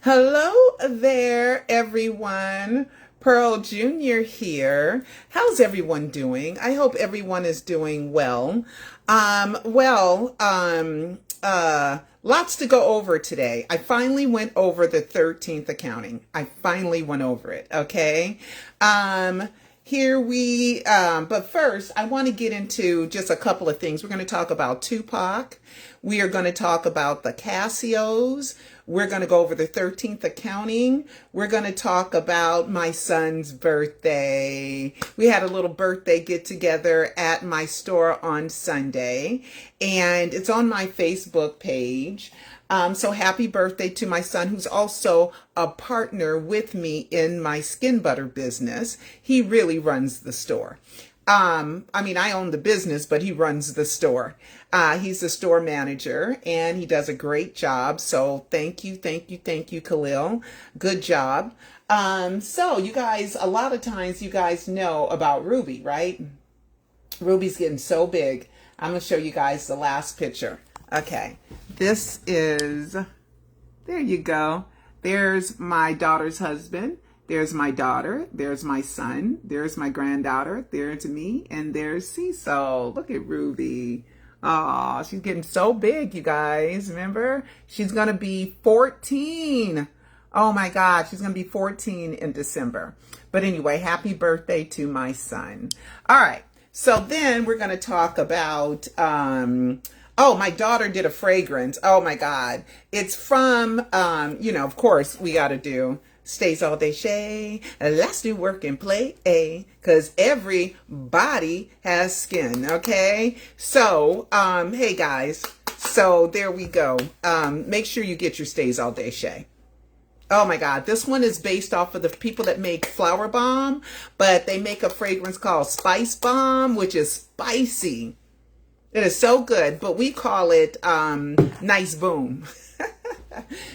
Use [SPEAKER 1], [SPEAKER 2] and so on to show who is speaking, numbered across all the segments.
[SPEAKER 1] Hello there, everyone. Pearl Jr. here. How's everyone doing? I hope everyone is doing well. Lots to go over today. I finally went over the 13th accounting. I finally went over it, okay? But first, I want to get into just a couple of things. We're going to talk about Tupac. We are going to talk about the Accusers. We're going to go over the 13th accounting. We're going to talk about my son's birthday. We had a little birthday get together at my store on Sunday, and it's on my Facebook page. So happy birthday to my son, who's also a partner with me in my skin butter business. He really runs the store. I own the business, but he runs the store. He's the store manager, and he does a great job. So thank you, Khalil. Good job. So you guys, a lot of times you guys know about Ruby, right? Ruby's getting so big. I'm going to show you guys the last picture. Okay, this is, there you go. There's my daughter's husband. There's my daughter. There's my son. There's my granddaughter. There's me. And there's Cecil. Look at Ruby. Oh, she's getting so big, you guys. Remember? She's going to be 14. Oh my God, she's going to be 14 in December. But anyway, happy birthday to my son. All right. So then we're going to talk about, my daughter did a fragrance. Oh my God. It's from, of course we got to do Stays All Day Shea. Let's do work and play, because everybody has skin, okay? So, hey guys, so there we go. Make sure you get your Stays All Day Shea. Oh my God, this one is based off of the people that make Flower Bomb, but they make a fragrance called Spice Bomb, which is spicy. It is so good, but we call it Nice Boom.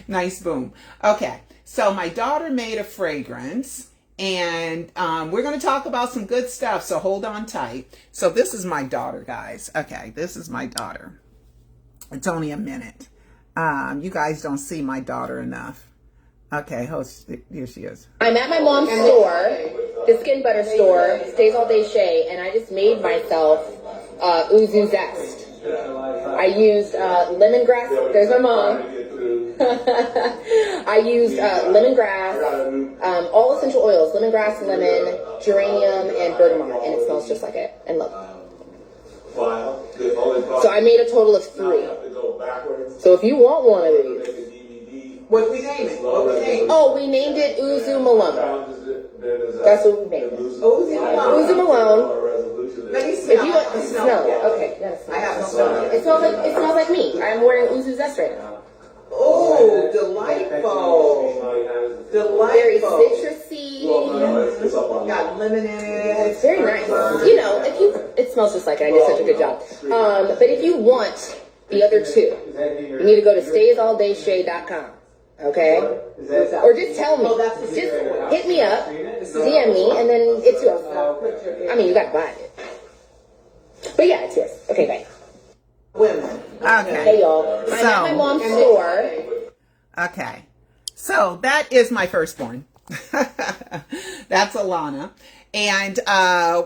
[SPEAKER 1] Nice Boom. Okay. So my daughter made a fragrance, and we're going to talk about some good stuff, so hold on tight. So this is my daughter, guys. Okay, this is my daughter. It's only a minute. You guys don't see my daughter enough. Okay, here she is.
[SPEAKER 2] I'm at my mom's store, the skin butter store, Stays All Day Shea, and I just made myself Uzu Zest. I used lemongrass. There's my mom. I used lemongrass, all essential oils, lemongrass, lemon, geranium, and bergamot, and it smells just like it. And look. So I made a total of 3. So if you want one of these.
[SPEAKER 1] What we name it?
[SPEAKER 2] Oh, we named it Uzu Malone. That's what we named it. Uzu Malone.
[SPEAKER 1] Let me smell.
[SPEAKER 2] If you want to smell it, okay.
[SPEAKER 1] I have to smell it.
[SPEAKER 2] It smells like me. I'm wearing Uzu Zest right now.
[SPEAKER 1] Oh, delightful.
[SPEAKER 2] Very citrusy.
[SPEAKER 1] Got lemon in it.
[SPEAKER 2] It's very nice. It smells just like it. I did such a good job. But if you want the other 2, you need to go to staysalldayshay.com. Okay? Or just tell me. Just hit me up, DM me, and then it's yours. I mean, you got to buy it. But yeah, it's yours. Okay, bye.
[SPEAKER 1] Women. Okay.
[SPEAKER 2] Hey y'all. I'm at my mom's store.
[SPEAKER 1] Okay. So that is my firstborn. That's Alana. And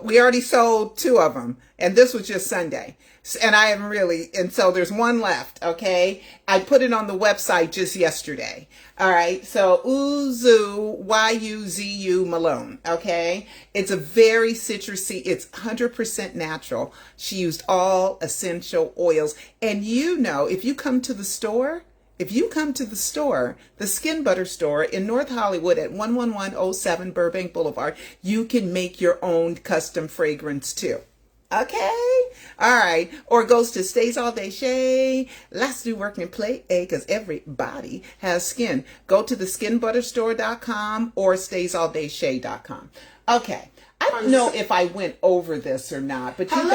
[SPEAKER 1] we already sold 2 of them. And this was just Sunday. And so there's one left, okay? I put it on the website just yesterday. All right, so Uzu, Y-U-Z-U Malone, okay? It's a very citrusy, it's 100% natural. She used all essential oils. And if you come to the store, the Skin Butter store in North Hollywood at 11107 Burbank Boulevard, you can make your own custom fragrance too. Okay. All right. Or it goes to Stays All Day Shea. Let's do work and play, because everybody has skin. Go to theskinbutterstore.com or staysalldayshay.com. Okay. I don't know if I went over this or not, but you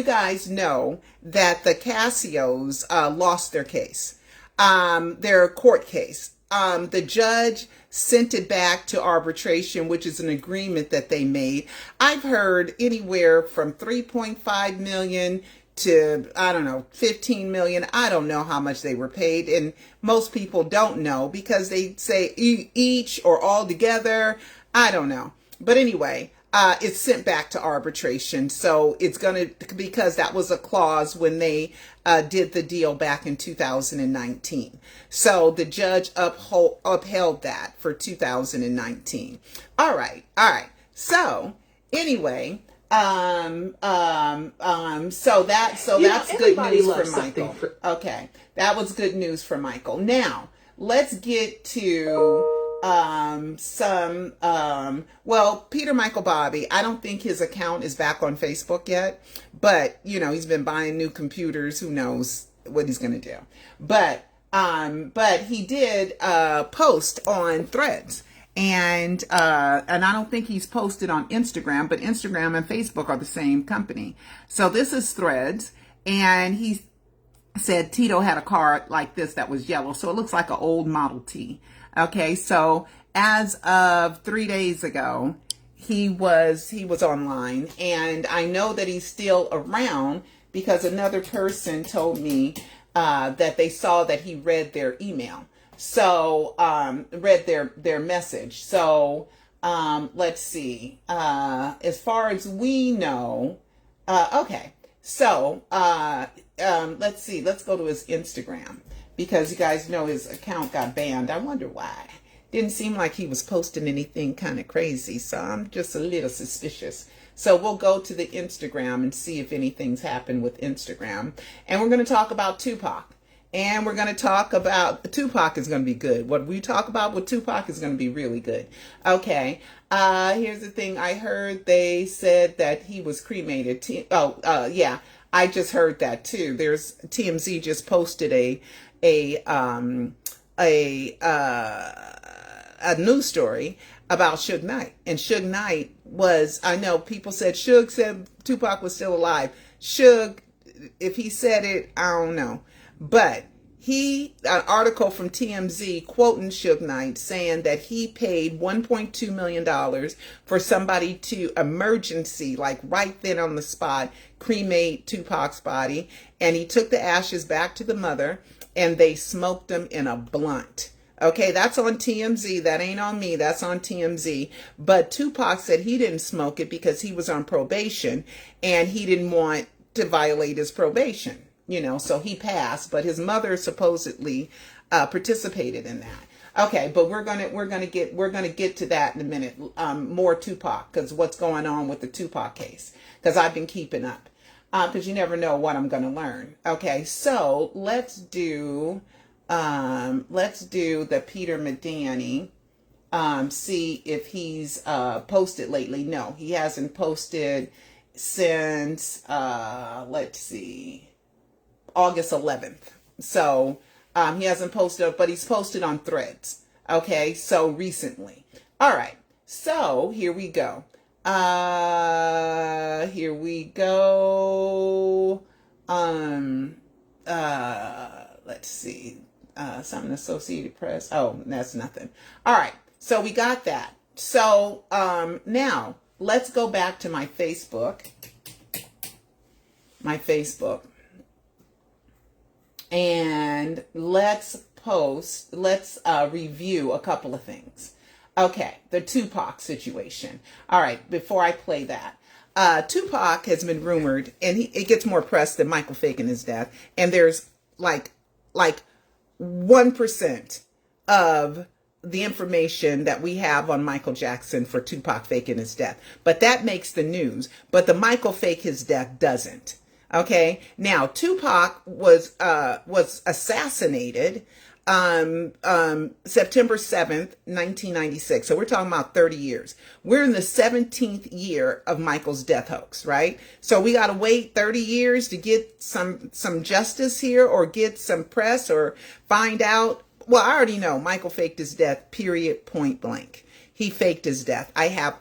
[SPEAKER 1] guys know that the Accusers lost their case, their court case. The judge sent it back to arbitration, which is an agreement that they made. I've heard anywhere from 3.5 million to, I don't know, 15 million. I don't know how much they were paid. And most people don't know because they say each or all together. I don't know. But anyway, it's sent back to arbitration. So it's going to, because that was a clause when they did the deal back in 2019. So the judge upheld that for 2019. All right. So anyway, so that's good news for Michael. Okay. That was good news for Michael. Now let's get to Peter Michael Bobby. I don't think his account is back on Facebook yet, but he's been buying new computers. Who knows what he's going to do? But he did post on Threads, and I don't think he's posted on Instagram, but Instagram and Facebook are the same company. So this is Threads, and he said Tito had a car like this that was yellow, so it looks like an old Model T. Okay, so as of 3 days ago, he was online, and I know that he's still around because another person told me that they saw that he read their email. So read their message. So let's see. As far as we know, okay. So let's see. Let's go to his Instagram, because you guys know his account got banned. I wonder why. Didn't seem like he was posting anything kind of crazy, so I'm just a little suspicious. So we'll go to the Instagram and see if anything's happened with Instagram. And we're going to talk about Tupac. And we're going to talk about, Tupac is going to be good. What we talk about with Tupac is going to be really good. Okay. Here's the thing. I heard they said that he was cremated. Yeah. I just heard that too. There's TMZ just posted a news story about Suge Knight. And Suge Knight was, I know people said Suge said Tupac was still alive. Suge, if he said it, I don't know. But an article from TMZ quoting Suge Knight saying that he paid $1.2 million for somebody to emergency, like right then on the spot, cremate Tupac's body. And he took the ashes back to the mother and they smoked them in a blunt. Okay, that's on TMZ. That ain't on me. That's on TMZ. But Tupac said he didn't smoke it because he was on probation and he didn't want to violate his probation. So he passed, but his mother supposedly participated in that. Okay, but we're gonna get to that in a minute. More Tupac, because what's going on with the Tupac case? Because I've been keeping up. Because you never know what I'm gonna learn. Okay, so let's do the Peter Medani. See if he's posted lately. No, he hasn't posted since let's see, August 11th. So he hasn't posted, but he's posted on Threads. Okay, so recently. All right, so here we go. Let's see. Something Associated Press. Oh, that's nothing. All right, so we got that. So now let's go back to my Facebook. And let's review a couple of things. Okay, the Tupac situation. All right, before I play that, Tupac has been rumored, and it gets more press than Michael faking his death. And there's like 1% of the information that we have on Michael Jackson for Tupac faking his death. But that makes the news. But the Michael fake his death doesn't. Okay. Now, Tupac was assassinated September 7th, 1996. So we're talking about 30 years. We're in the 17th year of Michael's death hoax, right? So we got to wait 30 years to get some justice here, or get some press, or find out. Well, I already know Michael faked his death, period, point blank. He faked his death. I have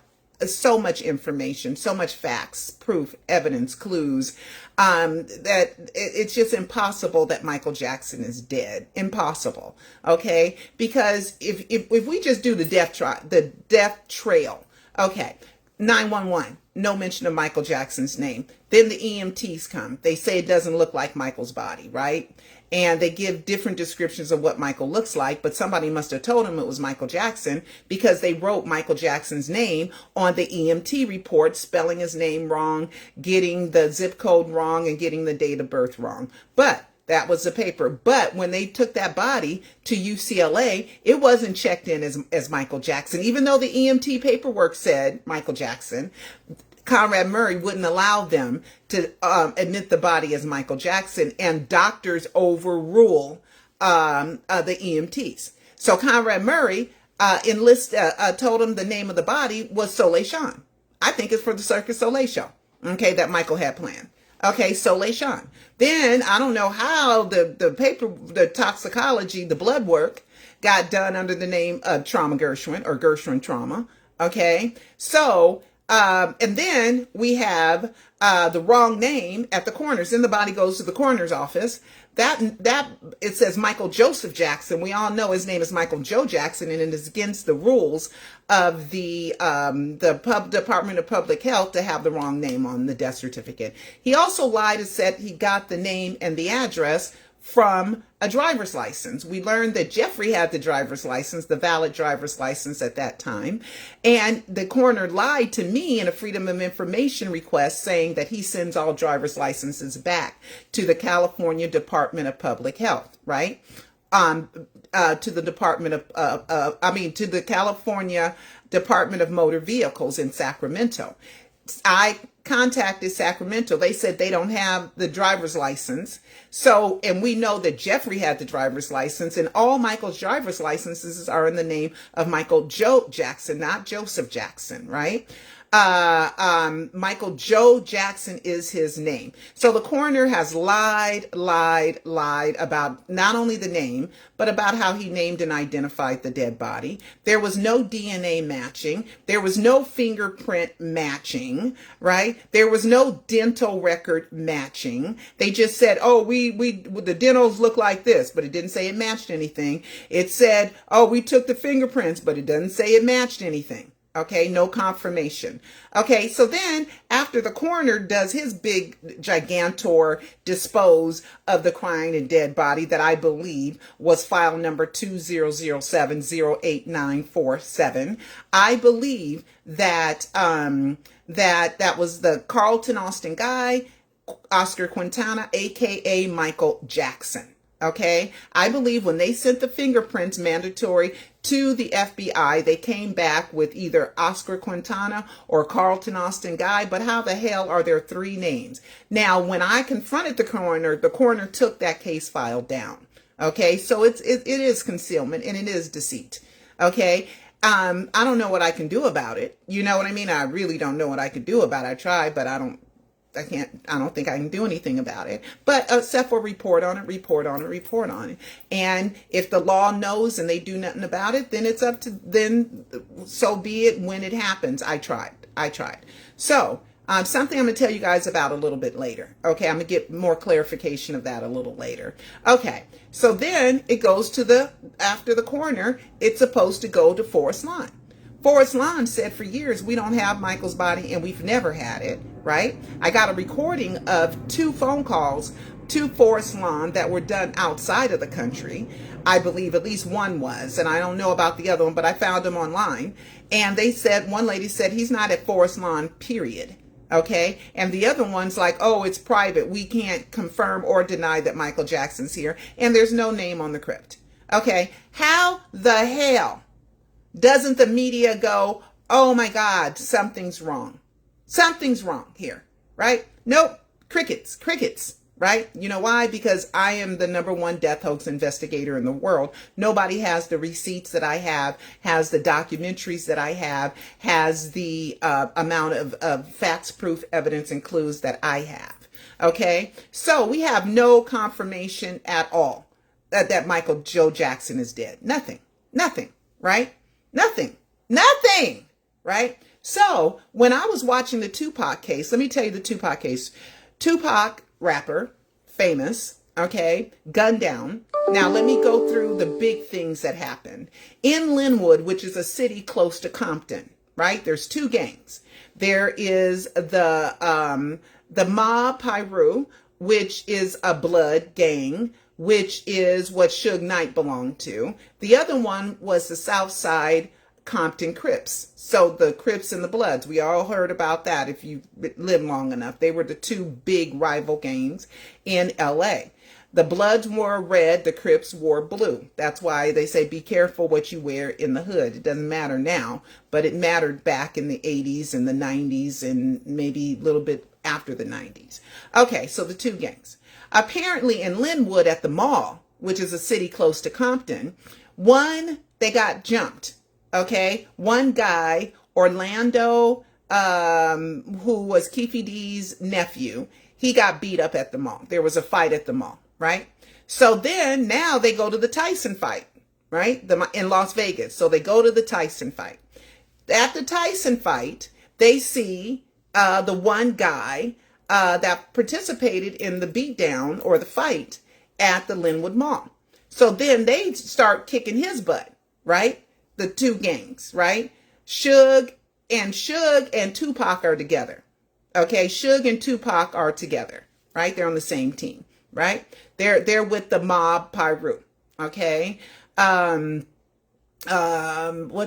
[SPEAKER 1] so much information, so much facts, proof, evidence, clues, that it's just impossible that Michael Jackson is dead. Impossible. Okay. Because if we just do the death trail, okay. 911. no mention of Michael Jackson's name. Then the EMTs come. They say it doesn't look like Michael's body, right? And they give different descriptions of what Michael looks like, but somebody must have told him it was Michael Jackson because they wrote Michael Jackson's name on the EMT report, spelling his name wrong, getting the zip code wrong, and getting the date of birth wrong. But that was the paper. But when they took that body to UCLA, it wasn't checked in as Michael Jackson. Even though the EMT paperwork said Michael Jackson, Conrad Murray wouldn't allow them to admit the body as Michael Jackson, and doctors overrule the EMTs. So Conrad Murray told him the name of the body was Soleil Shawn. I think it's for the Circus Soleil show, okay, that Michael had planned. Okay, Soleil Shawn. Then I don't know how the toxicology, the blood work got done under the name of Trauma Gershwin or Gershwin Trauma. Okay, so and then we have the wrong name at the coroners. Then the body goes to the coroner's office. That it says Michael Joseph Jackson. We all know his name is Michael Joe Jackson, and it is against the rules of the Department of Public Health to have the wrong name on the death certificate. He also lied and said he got the name and the address from a driver's license. We learned that Jeffrey had the driver's license, the valid driver's license at that time. And the coroner lied to me in a Freedom of Information request saying that he sends all driver's licenses back to the California Department of Public Health, right? To the to the California Department of Motor Vehicles in Sacramento. I contacted Sacramento. They said they don't have the driver's license. So, and we know that Jeffrey had the driver's license, and all Michael's driver's licenses are in the name of Michael Joe Jackson, not Joseph Jackson, right? Michael Joe Jackson is his name. So the coroner has lied about not only the name, but about how he named and identified the dead body. There was no DNA matching. There was no fingerprint matching, right? There was no dental record matching. They just said, oh, the dentals look like this, but it didn't say it matched anything. It said, oh, we took the fingerprints, but it doesn't say it matched anything. Okay, no confirmation. Okay, so then after the coroner does his big gigantor dispose of the crying and dead body that I believe was file number 2007-08947, I believe that that was the Carlton Austin guy, Oscar Quintana, aka Michael Jackson. Okay, I believe when they sent the fingerprints mandatory to the FBI, they came back with either Oscar Quintana or Carlton Austin Guy, but how the hell are there three names? Now, when I confronted the coroner took that case file down. Okay, so it is concealment and it is deceit. Okay, I don't know what I can do about it. You know what I mean? I really don't know what I can do about it. I tried, but I don't think I can do anything about it, but except for report on it. And if the law knows and they do nothing about it, then it's up to them. So be it when it happens. I tried. So something I'm going to tell you guys about a little bit later. Okay. I'm going to get more clarification of that a little later. Okay. So then it goes to after the coroner, it's supposed to go to Forest Lawn. Forest Lawn said for years, we don't have Michael's body and we've never had it, right? I got a recording of 2 phone calls to Forest Lawn that were done outside of the country. I believe at least one was, and I don't know about the other one, but I found them online. And they said, one lady said, he's not at Forest Lawn, period. Okay. And the other one's like, oh, it's private. We can't confirm or deny that Michael Jackson's here. And there's no name on the crypt. Okay. How the hell doesn't the media go, oh my God, something's wrong. Something's wrong here, right? Nope, crickets, right? You know why? Because I am the #1 death hoax investigator in the world. Nobody has the receipts that I have, has the documentaries that I have, has the amount of facts, proof, evidence, and clues that I have. Okay? So we have no confirmation at all that Michael Joe Jackson is dead. Nothing, right? Nothing, right? So when I was watching the Tupac case, let me tell you the Tupac case. Tupac, rapper, famous, okay, gunned down. Now let me go through the big things that happened. In Linwood, which is a city close to Compton, right? There's 2 gangs. There is the Ma Piru, which is a blood gang, which is what Suge Knight belonged to. The other one was the South Side Compton Crips. So the Crips and the Bloods, we all heard about that if you lived long enough. They were the two big rival gangs in LA. The Bloods wore red, the Crips wore blue. That's why they say be careful what you wear in the hood. It doesn't matter now, but it mattered back in the 80s and the 90s and maybe a little bit after the 90s. Okay, so the two gangs. Apparently in Linwood at the mall, which is a city close to Compton, they got jumped. Okay, one guy, Orlando, who was Keefe D's nephew, he got beat up at the mall. There was a fight at the mall, right? So then now they go to the Tyson fight, right? In Las Vegas. So they go to the Tyson fight. At the Tyson fight, they see the one guy that participated in the beatdown or the fight at the Linwood Mall. So then they start kicking his butt, right? The two gangs, right? Suge and Tupac are together. Okay, Suge and Tupac are together, right? They're on the same team, right? They're with the Mob Piru. Okay. What's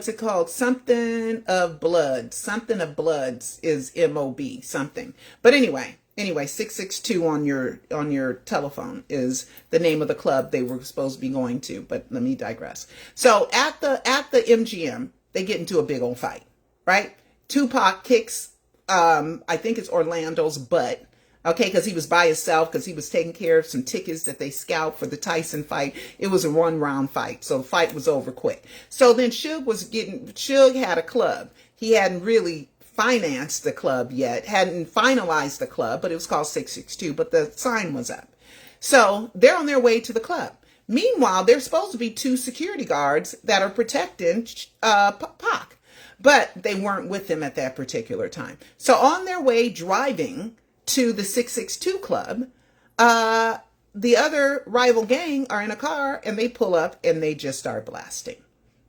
[SPEAKER 1] it called? Something of Bloods is MOB something. But anyway, 662 on your telephone is the name of the club they were supposed to be going to, but let me digress. So at the MGM, they get into a big old fight, right? Tupac kicks I think it's Orlando's butt. Okay, because he was by himself, because he was taking care of some tickets that they scalped for the Tyson fight. It was a 1-round fight, so the fight was over quick. So then Suge had a club. He hadn't really financed the club yet, hadn't finalized the club, but it was called 662, but the sign was up. So they're on their way to the club. Meanwhile, there's supposed to be 2 security guards that are protecting Pac, but they weren't with him at that particular time. So on their way driving to the 662 club, the other rival gang are in a car and they pull up and they just start blasting.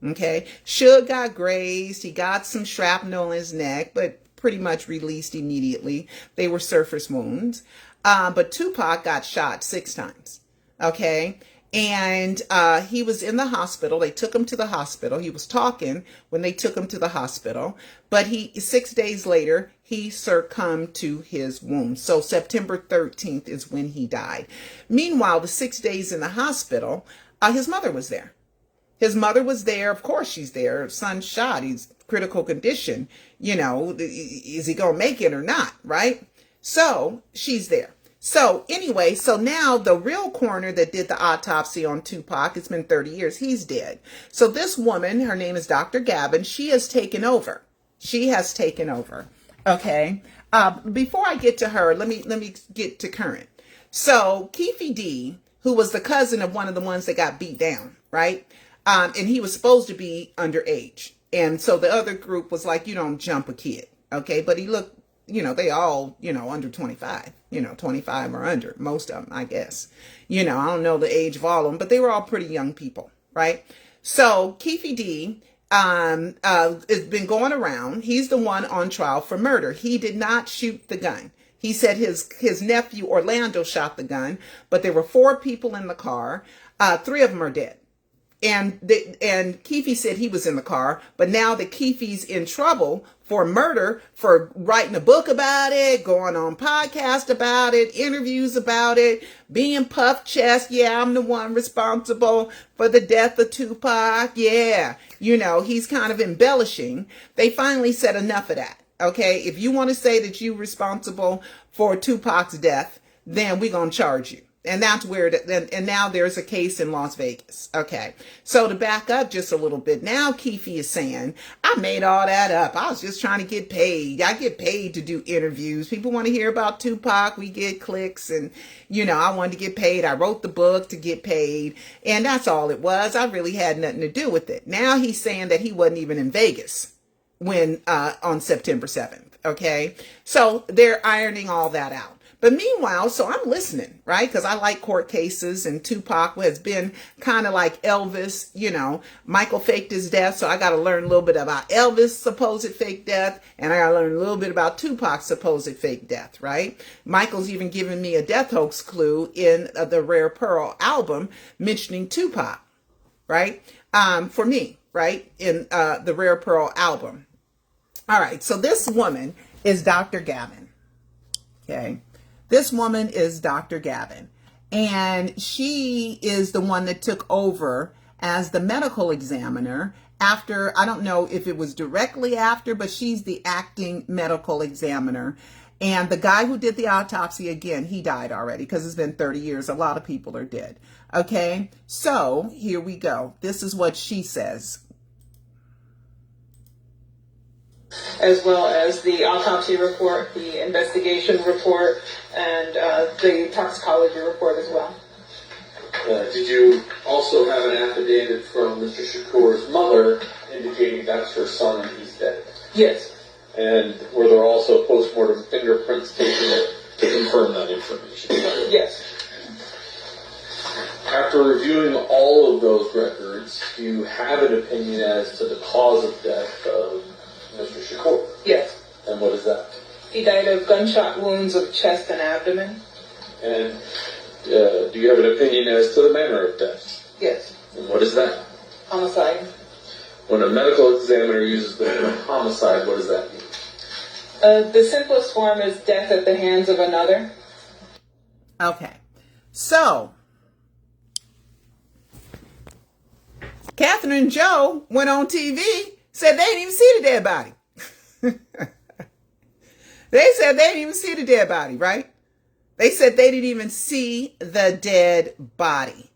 [SPEAKER 1] Okay. Suge got grazed. He got some shrapnel in his neck, but pretty much released immediately. They were surface wounds. But Tupac got shot 6 times. Okay. And he was in the hospital. They took him to the hospital. He was talking when they took him to the hospital. But 6 days later, he succumbed to his wounds. So September 13th is when he died. Meanwhile, the 6 days in the hospital, his mother was there. His mother was there. Of course she's there. Her son's shot. He's critical condition. You know, is he going to make it or not? Right? So she's there. So anyway, so now the real coroner that did the autopsy on Tupac, it's been 30 years, he's dead. So this woman, her name is Dr. Gavin, she has taken over. Okay. Before I get to her, let me get to current. So Keefe D, who was the cousin of one of the ones that got beat down, right? And he was supposed to be underage. And so the other group was like, you don't jump a kid. Okay. But he looked, they all, under 25, 25 or under, most of them, I guess. I don't know the age of all of them, but they were all pretty young people, right? So Keefe D has been going around. He's the one on trial for murder. He did not shoot the gun. He said his nephew Orlando shot the gun, but there were 4 people in the car. 3 of them are dead. And Keefe said he was in the car, but now that Keefe's in trouble for murder, for writing a book about it, going on podcast about it, interviews about it, being puff chest. Yeah, I'm the one responsible for the death of Tupac. Yeah, he's kind of embellishing. They finally said enough of that. Okay, if you want to say that you're responsible for Tupac's death, then we're going to charge you. And that's where, and now there's a case in Las Vegas. Okay. So to back up just a little bit, now Keefe is saying, I made all that up. I was just trying to get paid. I get paid to do interviews. People want to hear about Tupac. We get clicks and, I wanted to get paid. I wrote the book to get paid. And that's all it was. I really had nothing to do with it. Now he's saying that he wasn't even in Vegas when, on September 7th. Okay. So they're ironing all that out. But meanwhile, so I'm listening, right? Because I like court cases, and Tupac has been kind of like Elvis, you know. Michael faked his death, so I got to learn a little bit about Elvis' supposed fake death, and I got to learn a little bit about Tupac's supposed fake death, right? Michael's even given me a death hoax clue in the Rare Pearl album mentioning Tupac, right? For me, right? In the Rare Pearl album. All right, so this woman is Dr. Gavin, okay? This woman is Dr. Gavin, and she is the one that took over as the medical examiner after, I don't know if it was directly after, but she's the acting medical examiner. And the guy who did the autopsy, again, he died already because it's been 30 years. A lot of people are dead. Okay, so here we go. This is what she says.
[SPEAKER 3] As well as the autopsy report, the investigation report, and the toxicology report as well.
[SPEAKER 4] Did you also have an affidavit from Mr. Shakur's mother indicating that's her son and he's dead?
[SPEAKER 3] Yes.
[SPEAKER 4] And were there also post-mortem fingerprints taken to confirm that information?
[SPEAKER 3] Yes.
[SPEAKER 4] After reviewing all of those records, do you have an opinion as to the cause of death of Mr. Shakur?
[SPEAKER 3] Yes.
[SPEAKER 4] And what is that?
[SPEAKER 3] He died of gunshot wounds of chest and abdomen.
[SPEAKER 4] And do you have an opinion as to the manner of death?
[SPEAKER 3] Yes.
[SPEAKER 4] And what is that?
[SPEAKER 3] Homicide.
[SPEAKER 4] When a medical examiner uses the term homicide, what does that mean?
[SPEAKER 3] The simplest form is death at the hands of another.
[SPEAKER 1] Okay, so Catherine and Joe went on TV, said they didn't even see the dead body. They said they didn't even see the dead body, right? They said they didn't even see the dead body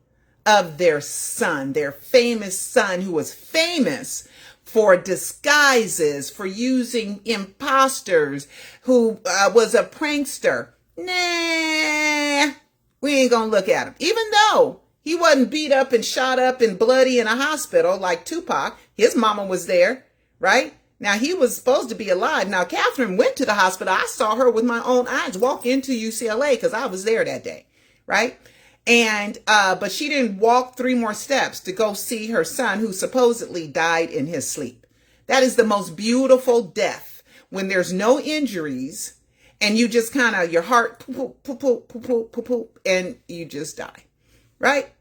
[SPEAKER 1] of their son, their famous son, who was famous for disguises, for using imposters, who was a prankster. Nah, we ain't gonna look at him. Even though he wasn't beat up and shot up and bloody in a hospital like Tupac, his mama was there, right? Now, he was supposed to be alive. Now, Catherine went to the hospital. I saw her with my own eyes walk into UCLA because I was there that day, right? And, but she didn't walk 3 more steps to go see her son who supposedly died in his sleep. That is the most beautiful death, when there's no injuries and you just kind of, your heart, poop, poop, poop, poop, poop, poop, poop, and you just die, right?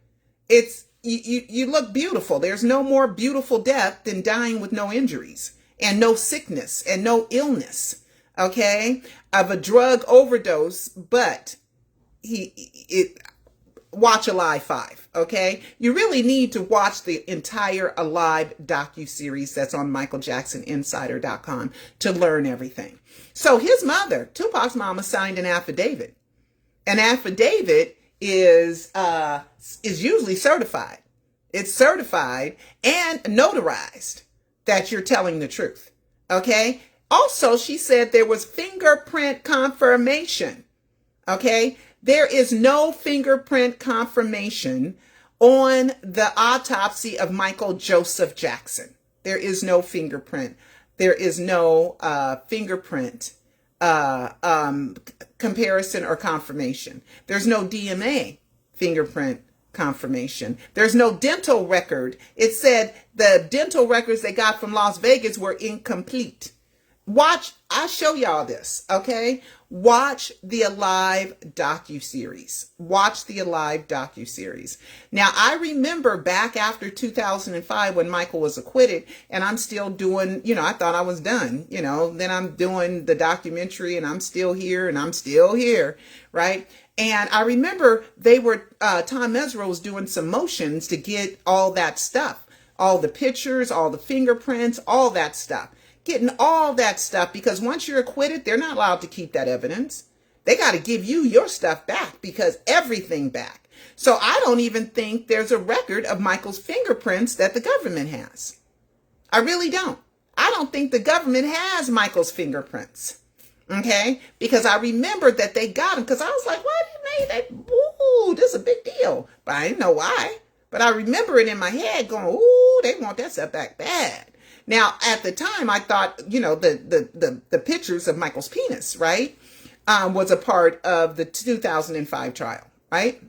[SPEAKER 1] It's, you look beautiful. There's no more beautiful death than dying with no injuries and no sickness and no illness, okay, of a drug overdose, but watch Alive 5, okay? You really need to watch the entire Alive docuseries that's on michaeljacksoninsider.com to learn everything. So his mother, Tupac's mama, signed an affidavit. An affidavit is usually certified. It's certified and notarized that you're telling the truth, okay? Also, she said there was fingerprint confirmation, okay? There is no fingerprint confirmation on the autopsy of Michael Joseph Jackson. There is no fingerprint. There is no fingerprint comparison or confirmation. There's no DMA fingerprint confirmation. There's no dental record. It said the dental records they got from Las Vegas were incomplete. Watch, I'll show y'all this, okay? Watch the Alive docuseries. Watch the Alive docuseries. Now, I remember back after 2005 when Michael was acquitted, and I'm still doing, I thought I was done, then I'm doing the documentary, and I'm still here, and I'm still here, right? And I remember Tom Mesereau was doing some motions to get all that stuff, all the pictures, all the fingerprints, all that stuff. Getting all that stuff, because once you're acquitted, they're not allowed to keep that evidence. They got to give you your stuff back, because everything back. So I don't even think there's a record of Michael's fingerprints that the government has. I really don't. I don't think the government has Michael's fingerprints. Okay? Because I remembered that they got them, because I was like, why did they make that? Ooh, this is a big deal. But I didn't know why. But I remember it in my head going, ooh, they want that stuff back bad. Now, at the time, I thought, the pictures of Michael's penis, right? was a part of the 2005 trial, right?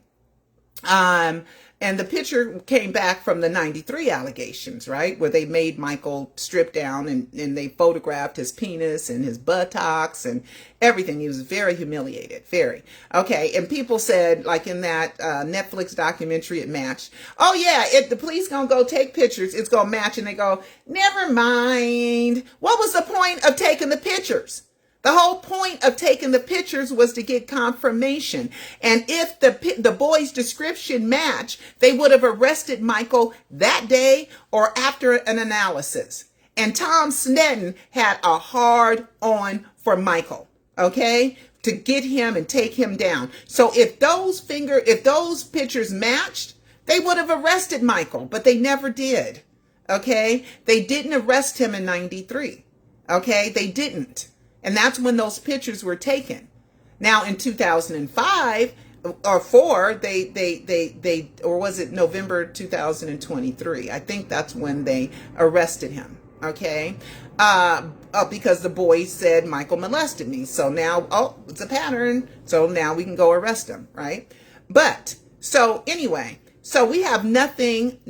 [SPEAKER 1] And the picture came back from the 93 allegations, right? Where they made Michael strip down and they photographed his penis and his buttocks and everything. He was very humiliated, very. Okay, and people said, like in that Netflix documentary, it matched. Oh yeah, if the police gonna go take pictures, it's gonna match. And they go, never mind. What was the point of taking the pictures? The whole point of taking the pictures was to get confirmation. And if the boy's description matched, they would have arrested Michael that day or after an analysis. And Tom Sneddon had a hard on for Michael, okay, to get him and take him down. So if those pictures matched, they would have arrested Michael, but they never did, okay? They didn't arrest him in 93, okay? They didn't. And that's when those pictures were taken. Now in 2005 or 4, they or was it November 2023? I think that's when they arrested him. Okay, because the boy said Michael molested me. So now, oh, it's a pattern. So now we can go arrest him, right? But so anyway, so we have nothing.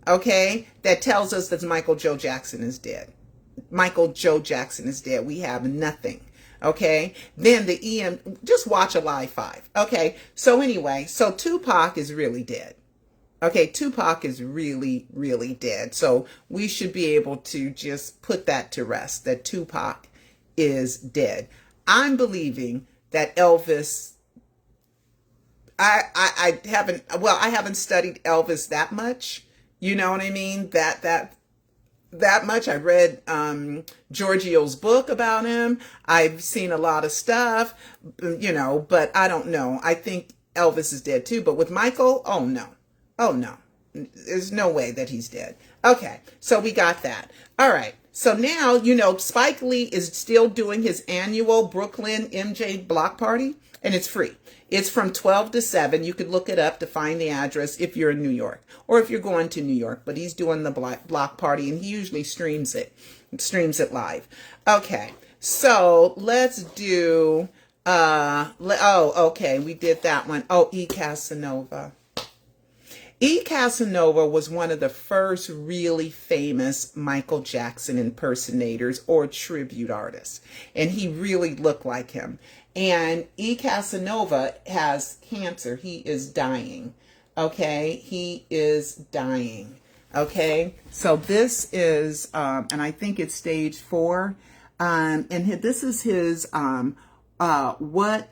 [SPEAKER 1] Okay, that tells us that Michael Joe Jackson is dead. Michael Joe Jackson is dead. We have nothing. Okay. Then just watch Alive 5. Okay. So anyway, so Tupac is really dead. Okay. Tupac is really, really dead. So we should be able to just put that to rest, that Tupac is dead. I'm believing that Elvis, I haven't studied Elvis that much. You know what I mean? That much. I read Giorgio's book about him. I've seen a lot of stuff, but I don't know. I think Elvis is dead too. But with Michael, oh no. There's no way that he's dead. Okay, so we got that. All right. So now, Spike Lee is still doing his annual Brooklyn MJ block party, and it's free. It's from 12 to 7. You could look it up to find the address if you're in New York or if you're going to New York. But he's doing the block party, and he usually streams it live. Okay, so let's do, okay, we did that one. Oh, E. Casanova. E. Casanova was one of the first really famous Michael Jackson impersonators or tribute artists, and he really looked like him. And E. Casanova has cancer. He is dying. Okay, he is dying. Okay, so this is, and I think it's stage 4. And this is his WhatsApp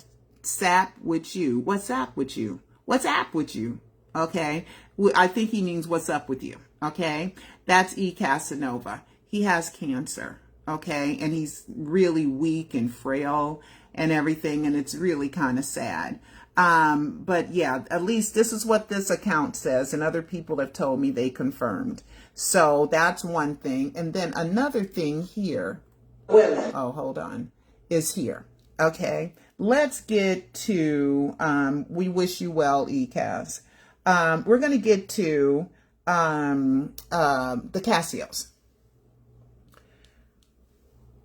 [SPEAKER 1] with you. WhatsApp with you. WhatsApp with you. Okay, I think he means what's up with you. Okay, that's E. Casanova. He has cancer. Okay, and he's really weak and frail and everything, and it's really kind of sad. But yeah, at least this is what this account says, and other people have told me they confirmed. So that's one thing. And then another thing here, oh, hold on, is here. Okay, let's get to, we wish you well, ECAS. We're going to get to the Casios.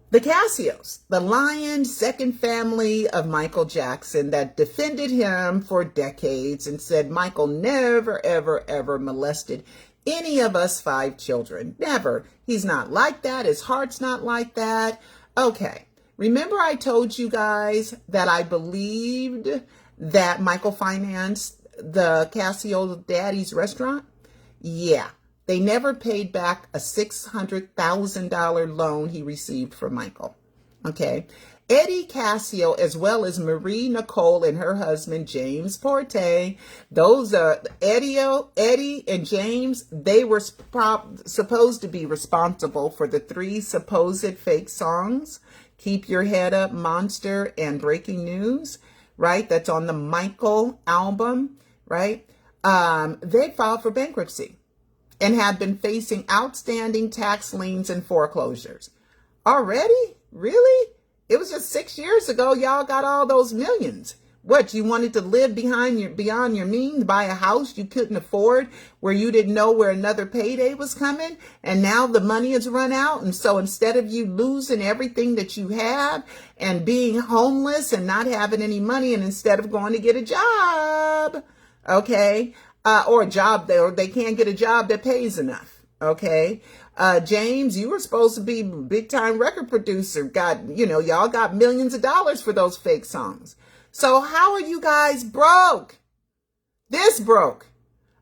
[SPEAKER 1] The Casios, the lion second family of Michael Jackson that defended him for decades and said Michael never, ever, ever molested any of us 5 children. Never. He's not like that. His heart's not like that. Okay. Remember I told you guys that I believed that Michael financed the Casio Daddy's restaurant? Yeah. They never paid back a $600,000 loan he received from Michael. Okay. Eddie Casio, as well as Marie Nicole and her husband, James Porte, those are Eddie and James, they were supposed to be responsible for the 3 supposed fake songs, Keep Your Head Up, Monster, and Breaking News, right? That's on the Michael album, right? They filed for bankruptcy and have been facing outstanding tax liens and foreclosures. Already? Really? It was just 6 years ago y'all got all those millions. What, you wanted to live beyond your means, buy a house you couldn't afford, where you didn't know where another payday was coming, and now the money has run out, and so instead of you losing everything that you have and being homeless and not having any money, and instead of going to get a job, okay, or a job or they can't get a job that pays enough, okay. James, you were supposed to be big time record producer. Y'all got millions of dollars for those fake songs. So how are you guys broke? This broke.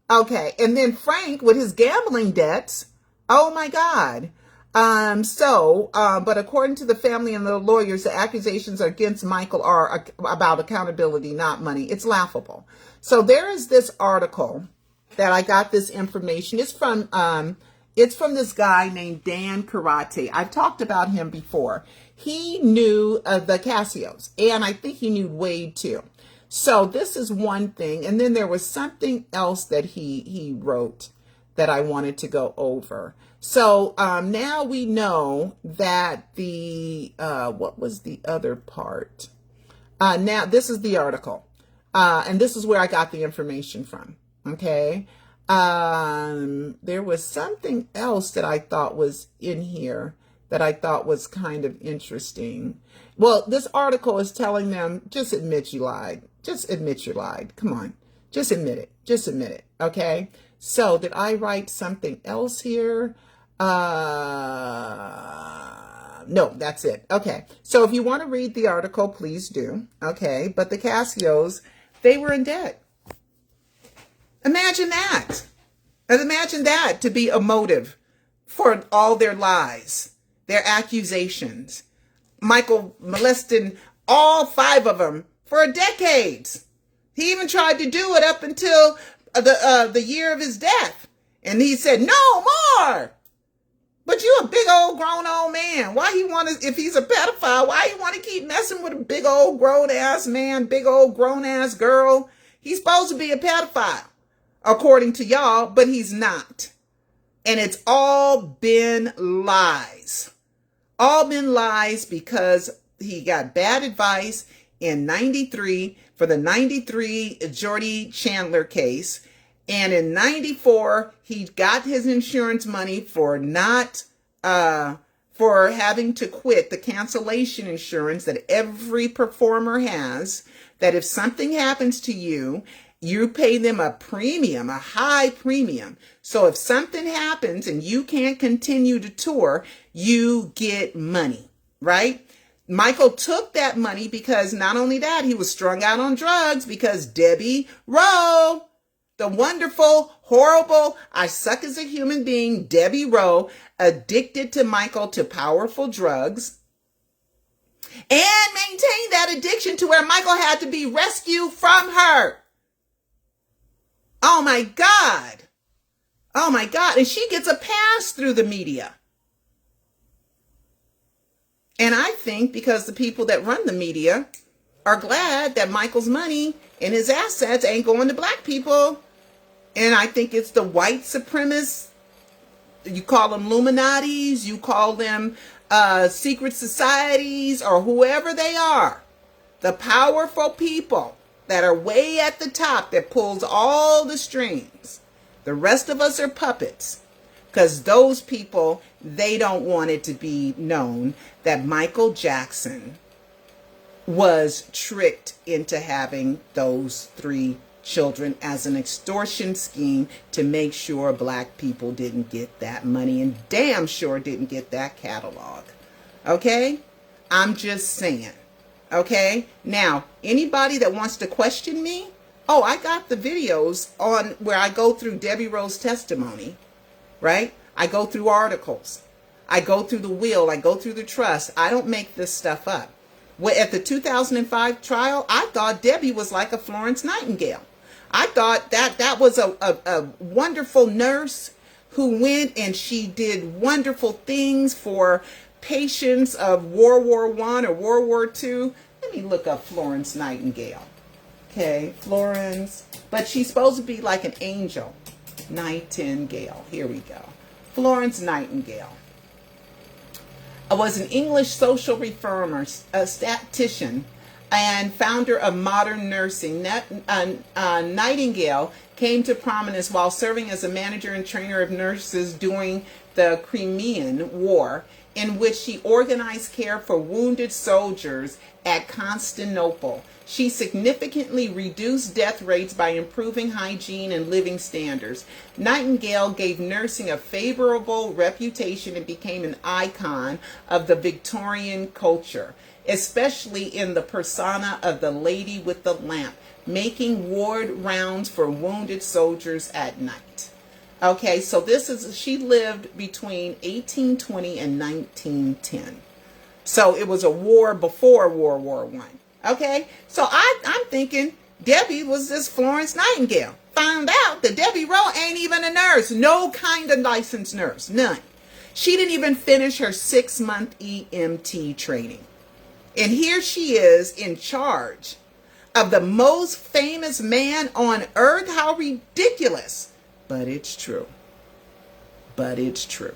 [SPEAKER 1] Okay. And then Frank with his gambling debts. Oh my God. But according to the family and the lawyers, the accusations against Michael are about accountability, not money. It's laughable. So there is this article that I got this information. It's from this guy named Dan Karate. I've talked about him before. He knew the Cassios, and I think he knew Wade too. So this is one thing. And then there was something else that he wrote that I wanted to go over. So now we know that what was the other part? Now this is the article. And this is where I got the information from. Okay. There was something else that I thought was in here that I thought was kind of interesting. Well, this article is telling them, just admit you lied. Just admit you lied. Come on. Just admit it. Just admit it. Okay. So did I write something else here? No, that's it. Okay. So if you want to read the article, please do. Okay. But the Cassios, they were in debt. Imagine that. And imagine that to be a motive for all their lies, their accusations. Michael molesting all 5 of them for decades. He even tried to do it up until the year of his death. And he said, no more. But you a big old grown old man. Why he want to, if he's a pedophile, why he want to keep messing with a big old grown ass man, big old grown ass girl? He's supposed to be a pedophile, according to y'all, but he's not. And it's all been lies. All been lies because he got bad advice in 93 for the 93 Jordy Chandler case. And in 94, he got his insurance money for for having to quit the cancellation insurance that every performer has, that if something happens to you, you pay them a premium, a high premium. So if something happens and you can't continue to tour, you get money, right? Michael took that money because not only that, he was strung out on drugs because Debbie Rowe, the wonderful, horrible, I suck as a human being, Debbie Rowe, addicted to Michael to powerful drugs and maintained that addiction to where Michael had to be rescued from her. Oh my God. Oh my God. And she gets a pass through the media. And I think because the people that run the media are glad that Michael's money and his assets ain't going to black people. And I think it's the white supremacists. You call them Illuminatis, you call them secret societies, or whoever they are. The powerful people that are way at the top that pulls all the strings. The rest of us are puppets, because those people, they don't want it to be known that Michael Jackson was tricked into having those 3 children as an extortion scheme to make sure black people didn't get that money and damn sure didn't get that catalog. Okay? I'm just saying. Okay? Now, anybody that wants to question me, oh, I got the videos on where I go through Debbie Rowe's testimony, right? I go through articles. I go through the will. I go through the trust. I don't make this stuff up. Well, at the 2005 trial, I thought Debbie was like a Florence Nightingale. I thought that was a wonderful nurse who went and she did wonderful things for patients of World War I or World War II. Let me look up Florence Nightingale. Okay, Florence. But she's supposed to be like an angel. Nightingale. Here we go. Florence Nightingale was an English social reformer, a statistician, and founder of modern nursing. Nightingale came to prominence while serving as a manager and trainer of nurses during the Crimean War, in which she organized care for wounded soldiers at Constantinople. She significantly reduced death rates by improving hygiene and living standards. Nightingale gave nursing a favorable reputation and became an icon of the Victorian culture, especially in the persona of the Lady with the Lamp, making ward rounds for wounded soldiers at night. Okay, so she lived between 1820 and 1910. So it was a war before World War I. Okay, so I'm thinking Debbie was this Florence Nightingale. Found out that Debbie Rowe ain't even a nurse. No kind of licensed nurse. None. She didn't even finish her 6-month EMT training. And here she is in charge of the most famous man on earth. How ridiculous. But it's true. But it's true.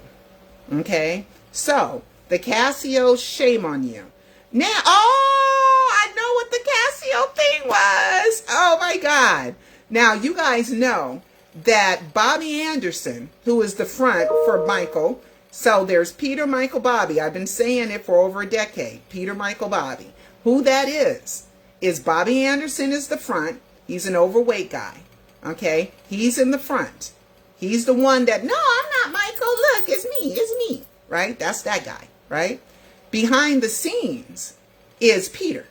[SPEAKER 1] Okay? So, the Casio, shame on you. Now, I know what the Casio thing was. Oh my God. Now, you guys know that Bobby Anderson, who is the front for Michael, so there's Peter, Michael, Bobby. I've been saying it for over a decade. Peter, Michael, Bobby. Who that is Bobby Anderson is the front. He's an overweight guy. Okay? He's in the front. He's the one that, no, I'm not Michael. Look, it's me. Right? That's that guy. Right? Behind the scenes is Peter.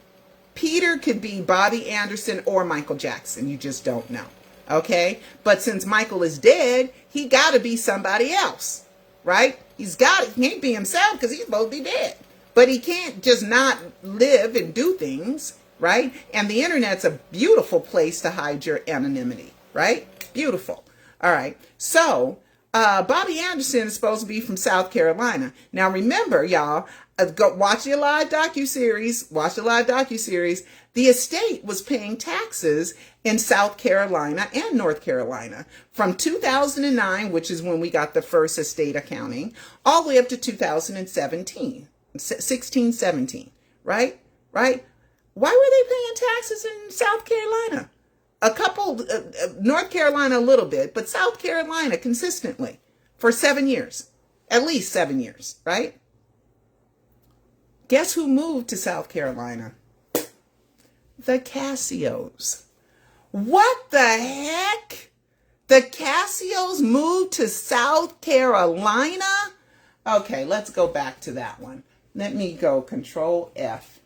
[SPEAKER 1] Peter could be Bobby Anderson or Michael Jackson. You just don't know. Okay? But since Michael is dead, he got to be somebody else. Right? He can't be himself because he's supposed to be dead. But he can't just not live and do things. Right? And the internet's a beautiful place to hide your anonymity. Right? Beautiful. All right. So, Bobby Anderson is supposed to be from South Carolina. Now, remember, y'all, go watch the live docuseries. The estate was paying taxes in South Carolina and North Carolina from 2009, which is when we got the first estate accounting, all the way up to 2017, 17, right? Right? Why were they paying taxes in South Carolina? A couple, North Carolina a little bit, but South Carolina consistently for 7 years, at least 7 years, right? Guess who moved to South Carolina? The Casios. What the heck? The Casios moved to South Carolina? Okay, let's go back to that one. Let me go Control F.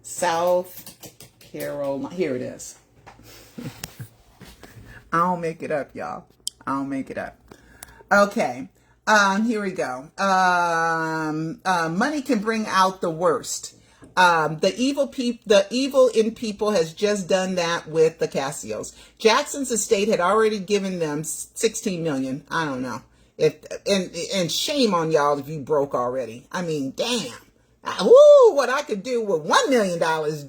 [SPEAKER 1] South Carolina. Here it is. I don't make it up, y'all. I don't make it up. Okay. Here we go. Money can bring out the worst. The evil in people has just done that with the Casios. Jackson's estate had already given them $16 million. I don't know. And shame on y'all if you broke already. I mean, damn. What I could do with $1 million.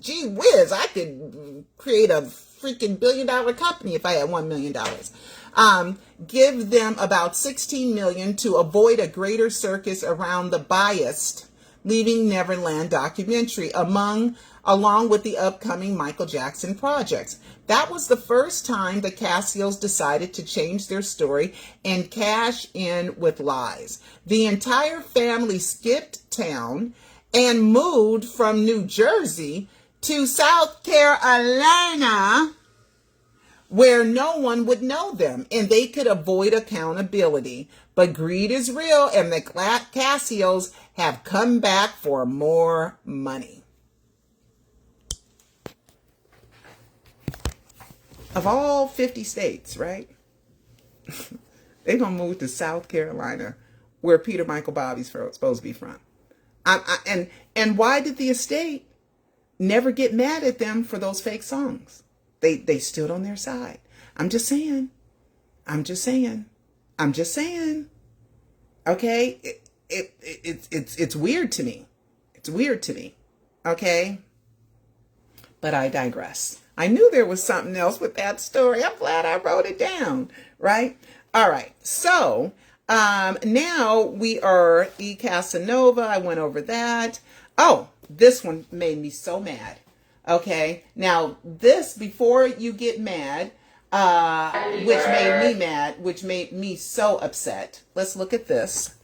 [SPEAKER 1] Gee whiz, I could create a freaking $1 billion company if I had $1 million. Give them about $16 million to avoid a greater circus around the biased Leaving Neverland documentary along with the upcoming Michael Jackson projects. That was the first time the Casios decided to change their story and cash in with lies. The entire family skipped town and moved from New Jersey to South Carolina, where no one would know them and they could avoid accountability. But greed is real, and the Casios have come back for more money. Of all 50 states, right? They're going to move to South Carolina, where Peter, Michael, Bobby's supposed to be from. And why did the estate never get mad at them for those fake songs? They stood on their side. I'm just saying. Okay? It's weird to me. Okay? But I digress. I knew there was something else with that story. I'm glad I wrote it down. Right? All right. So, now we are E. Casanova. I went over that. Oh, this one made me so mad. Okay. Now this, before you get mad, which made me mad, which made me so upset. Let's look at this.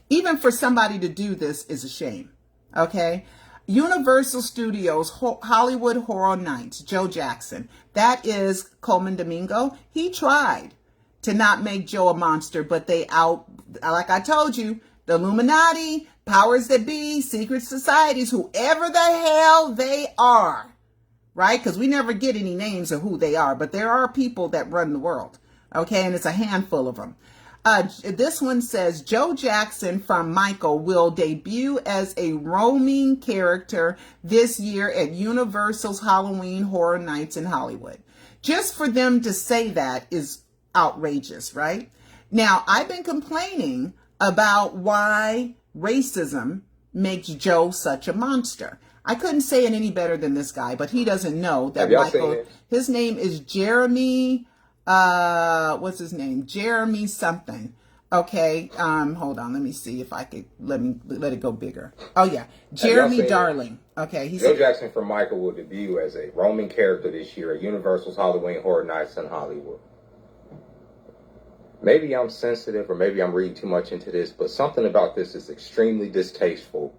[SPEAKER 1] Even for somebody to do this is a shame. Okay. Universal Studios Hollywood Horror Nights, Joe Jackson. That is Coleman Domingo. He tried to not make Joe a monster, but like I told you, the Illuminati, powers that be, secret societies, whoever the hell they are, right? Because we never get any names of who they are, but there are people that run the world. Okay. And it's a handful of them. This one says Joe Jackson from Michael will debut as a roaming character this year at Universal's Halloween Horror Nights in Hollywood. Just for them to say that is outrageous, right? Now, I've been complaining about why racism makes Joe such a monster. I couldn't say it any better than this guy, but he doesn't know that Michael, his name is Jeremy. What's his name? Jeremy something. Okay. Hold on. Let me see if I could let it go bigger. Oh yeah. Jeremy Darling. Okay.
[SPEAKER 5] Joe Jackson from Michael will debut as a roaming character this year at Universal's Halloween Horror Nights in Hollywood. Maybe I'm sensitive or maybe I'm reading too much into this, but something about this is extremely distasteful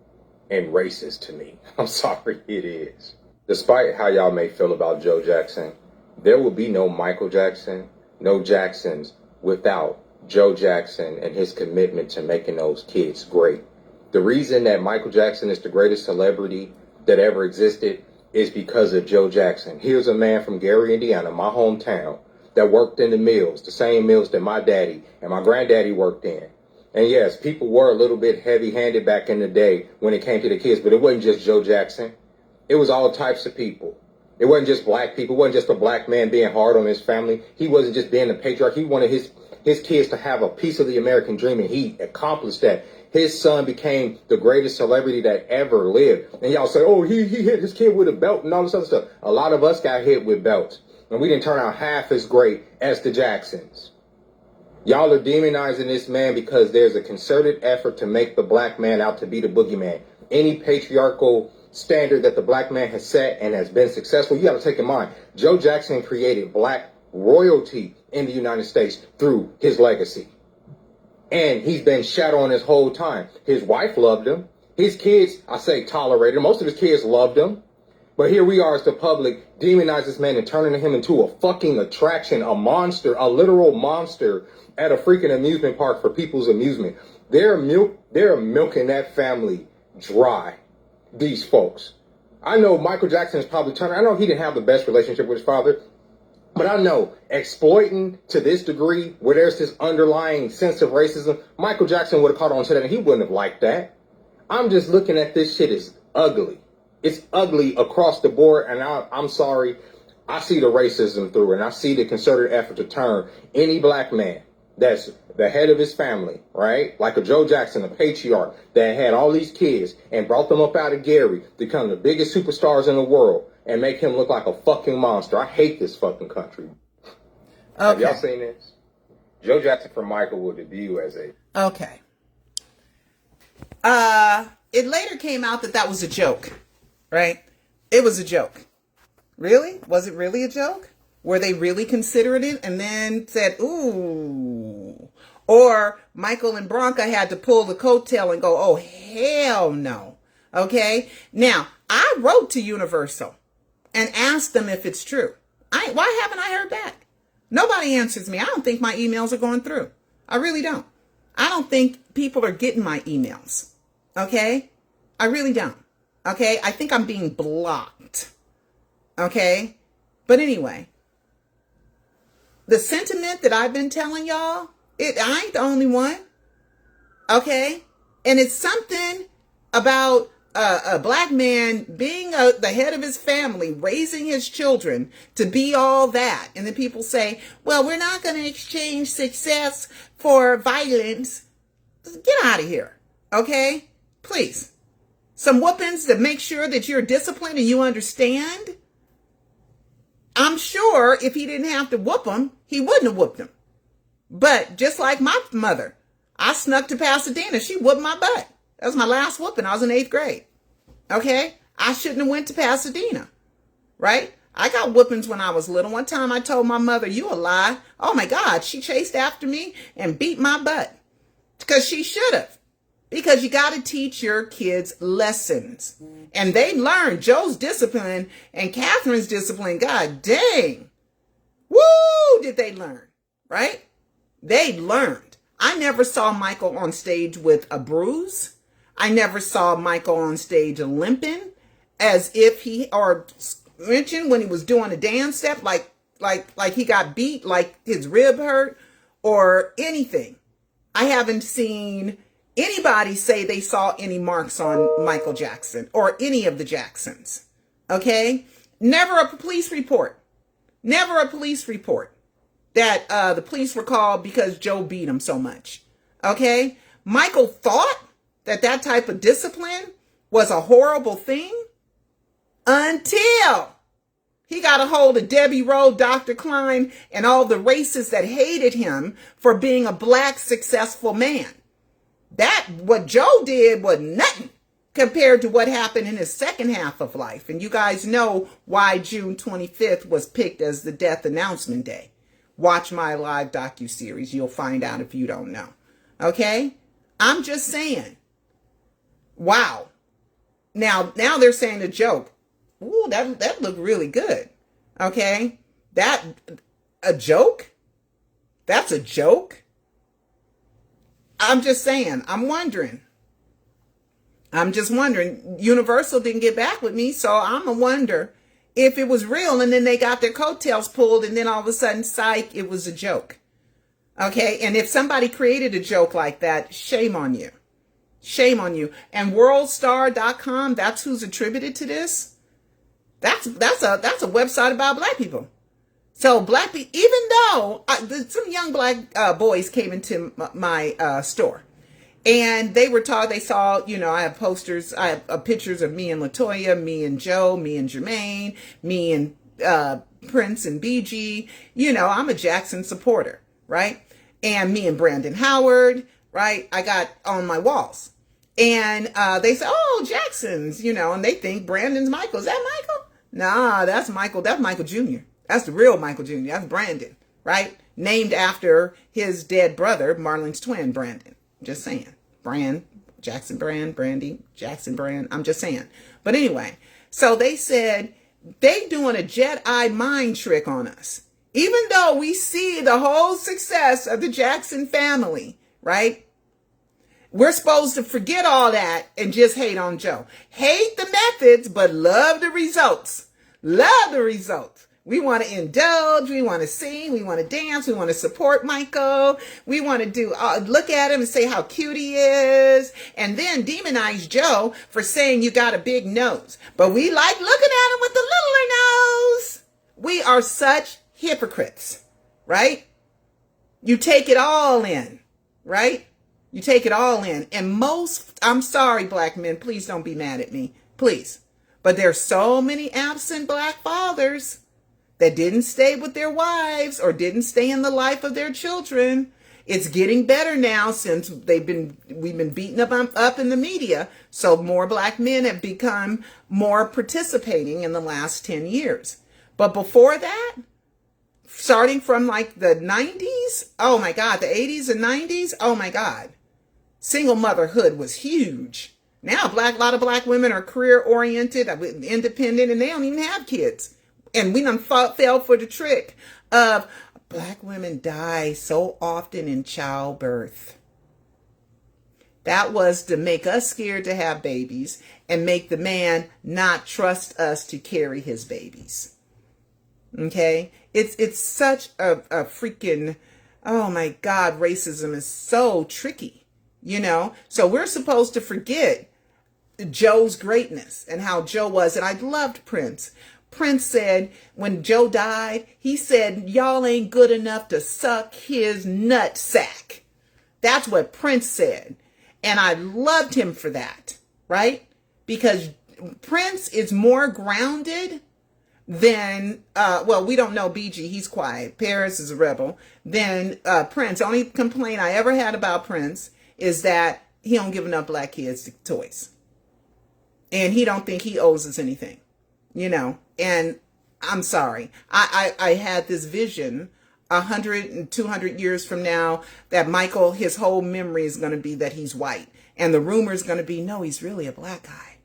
[SPEAKER 5] and racist to me. I'm sorry, it is. Despite how y'all may feel about Joe Jackson, there will be no Michael Jackson, no Jacksons without Joe Jackson and his commitment to making those kids great. The reason that Michael Jackson is the greatest celebrity that ever existed is because of Joe Jackson. Here's a man from Gary, Indiana, my hometown, that worked in the mills, the same mills that my daddy and my granddaddy worked in. And yes, people were a little bit heavy-handed back in the day when it came to the kids, but it wasn't just Joe Jackson. It was all types of people. It wasn't just black people. It wasn't just a black man being hard on his family. He wasn't just being a patriarch. He wanted his kids to have a piece of the American dream, and he accomplished that. His son became the greatest celebrity that ever lived. And y'all say, oh, he hit his kid with a belt and all this other stuff. A lot of us got hit with belts, and we didn't turn out half as great as the Jacksons. Y'all are demonizing this man because there's a concerted effort to make the black man out to be the boogeyman. Any patriarchal standard that the black man has set and has been successful, you got to take in mind, Joe Jackson created black royalty in the United States through his legacy. And he's been shat on his whole time. His wife loved him. His kids, I say tolerated him. Most of his kids loved him. But here we are as the public demonize this man and turning him into a fucking attraction, a monster, a literal monster at a freaking amusement park for people's amusement. They're milking that family dry. These folks. I know Michael Jackson is probably turning. I know he didn't have the best relationship with his father, but I know exploiting to this degree where there's this underlying sense of racism, Michael Jackson would have caught on to that and he wouldn't have liked that. I'm just looking at this shit as ugly. It's ugly across the board, and I'm sorry. I see the racism through, and I see the concerted effort to turn any black man that's the head of his family, right? Like a Joe Jackson, a patriarch that had all these kids and brought them up out of Gary to become the biggest superstars in the world and make him look like a fucking monster. I hate this fucking country. Okay. Have y'all seen this? Joe Jackson from Michael will debut as a...
[SPEAKER 1] Okay. It later came out that was a joke, right? It was a joke. Really? Was it really a joke? Were they really considering it and then said, ooh? Or Michael and Bronca had to pull the coattail and go, oh, hell no. Okay? Now, I wrote to Universal and asked them if it's true. Why haven't I heard back? Nobody answers me. I don't think my emails are going through. I really don't. I don't think people are getting my emails. Okay? I really don't. Okay? I think I'm being blocked. Okay? But anyway, the sentiment that I've been telling y'all, I ain't the only one. Okay? And it's something about a black man being the head of his family, raising his children to be all that. And then people say, well, we're not going to exchange success for violence. Get out of here. Okay? Please. Some whoopings to make sure that you're disciplined and you understand. I'm sure if he didn't have to whoop him, he wouldn't have whooped him. But just like my mother, I snuck to Pasadena. She whooped my butt. That was my last whooping. I was in 8th grade. Okay? I shouldn't have went to Pasadena. Right? I got whoopings when I was little. One time I told my mother, you a lie. Oh my God, she chased after me and beat my butt. Because she should have. Because you got to teach your kids lessons. And they learned Joe's discipline and Catherine's discipline. God dang. Woo, did they learn, right? They learned. I never saw Michael on stage with a bruise. I never saw Michael on stage limping as if he, or mentioned when he was doing a dance step, like he got beat, like his rib hurt or anything. I haven't seen anybody say they saw any marks on Michael Jackson or any of the Jacksons. Okay? Never a police report. Never a police report that the police were called because Joe beat him so much. Okay? Michael thought that type of discipline was a horrible thing until he got a hold of Debbie Rowe, Dr. Klein, and all the racists that hated him for being a black successful man. What Joe did was nothing compared to what happened in his second half of life. And you guys know why June 25th was picked as the death announcement day. Watch my live docuseries. You'll find out if you don't know. Okay? I'm just saying. Wow. Now they're saying a joke. Ooh, that looked really good. Okay? A joke? That's a joke? I'm just saying. I'm just wondering. Universal didn't get back with me, so I'm a wonder if it was real and then they got their coattails pulled and then all of a sudden, psych, it was a joke. Okay? And if somebody created a joke like that, shame on you. Shame on you. And worldstar.com, that's who's attributed to this. That's a website about black people. So black people, even though some young black boys came into my store and they saw, I have posters, I have pictures of me and LaToya, me and Joe, me and Jermaine, me and Prince and BG. I'm a Jackson supporter, right? And me and Brandon Howard, right? I got on my walls. And they say, oh, Jackson's, and they think Brandon's Michael. Is that Michael? Nah, that's Michael. That's Michael Jr. That's the real Michael Jr. That's Brandon, right? Named after his dead brother, Marlon's twin, Brandon. Just saying. Jackson Brand, Brandy, Jackson Brand. I'm just saying. But anyway, so they said they doing a Jedi mind trick on us. Even though we see the whole success of the Jackson family, right? We're supposed to forget all that and just hate on Joe. Hate the methods, but love the results. Love the results. We want to indulge. We want to sing. We want to dance. We want to support Michael. We want to look at him and say how cute he is. And then demonize Joe for saying you got a big nose. But we like looking at him with the littler nose. We are such hypocrites, right? You take it all in, right? You take it all in. And I'm sorry, black men, please don't be mad at me. Please. But there's so many absent black fathers that didn't stay with their wives or didn't stay in the life of their children. It's getting better now since we've been beaten up in the media. So more black men have become more participating in the last 10 years. But before that, starting from like the 90s, oh my God, the 80s and 90s, oh my God. Single motherhood was huge. Now a lot of black women are career oriented, independent, and they don't even have kids. And we done fell for the trick of black women die so often in childbirth. That was to make us scared to have babies and make the man not trust us to carry his babies. Okay? It's such a freaking, oh my God, racism is so tricky. So we're supposed to forget Joe's greatness and how Joe was. And I loved Prince. Prince said when Joe died, he said, y'all ain't good enough to suck his nut sack. That's what Prince said. And I loved him for that, right? Because Prince is more grounded than, we don't know BG, he's quiet. Paris is a rebel. Than Prince. The only complaint I ever had about Prince is that he don't give enough black kids toys. And he don't think he owes us anything, you know. And I'm sorry. I had this vision 100 and 200 years from now that Michael, his whole memory is going to be that he's white. And the rumor is going to be, no, he's really a black guy.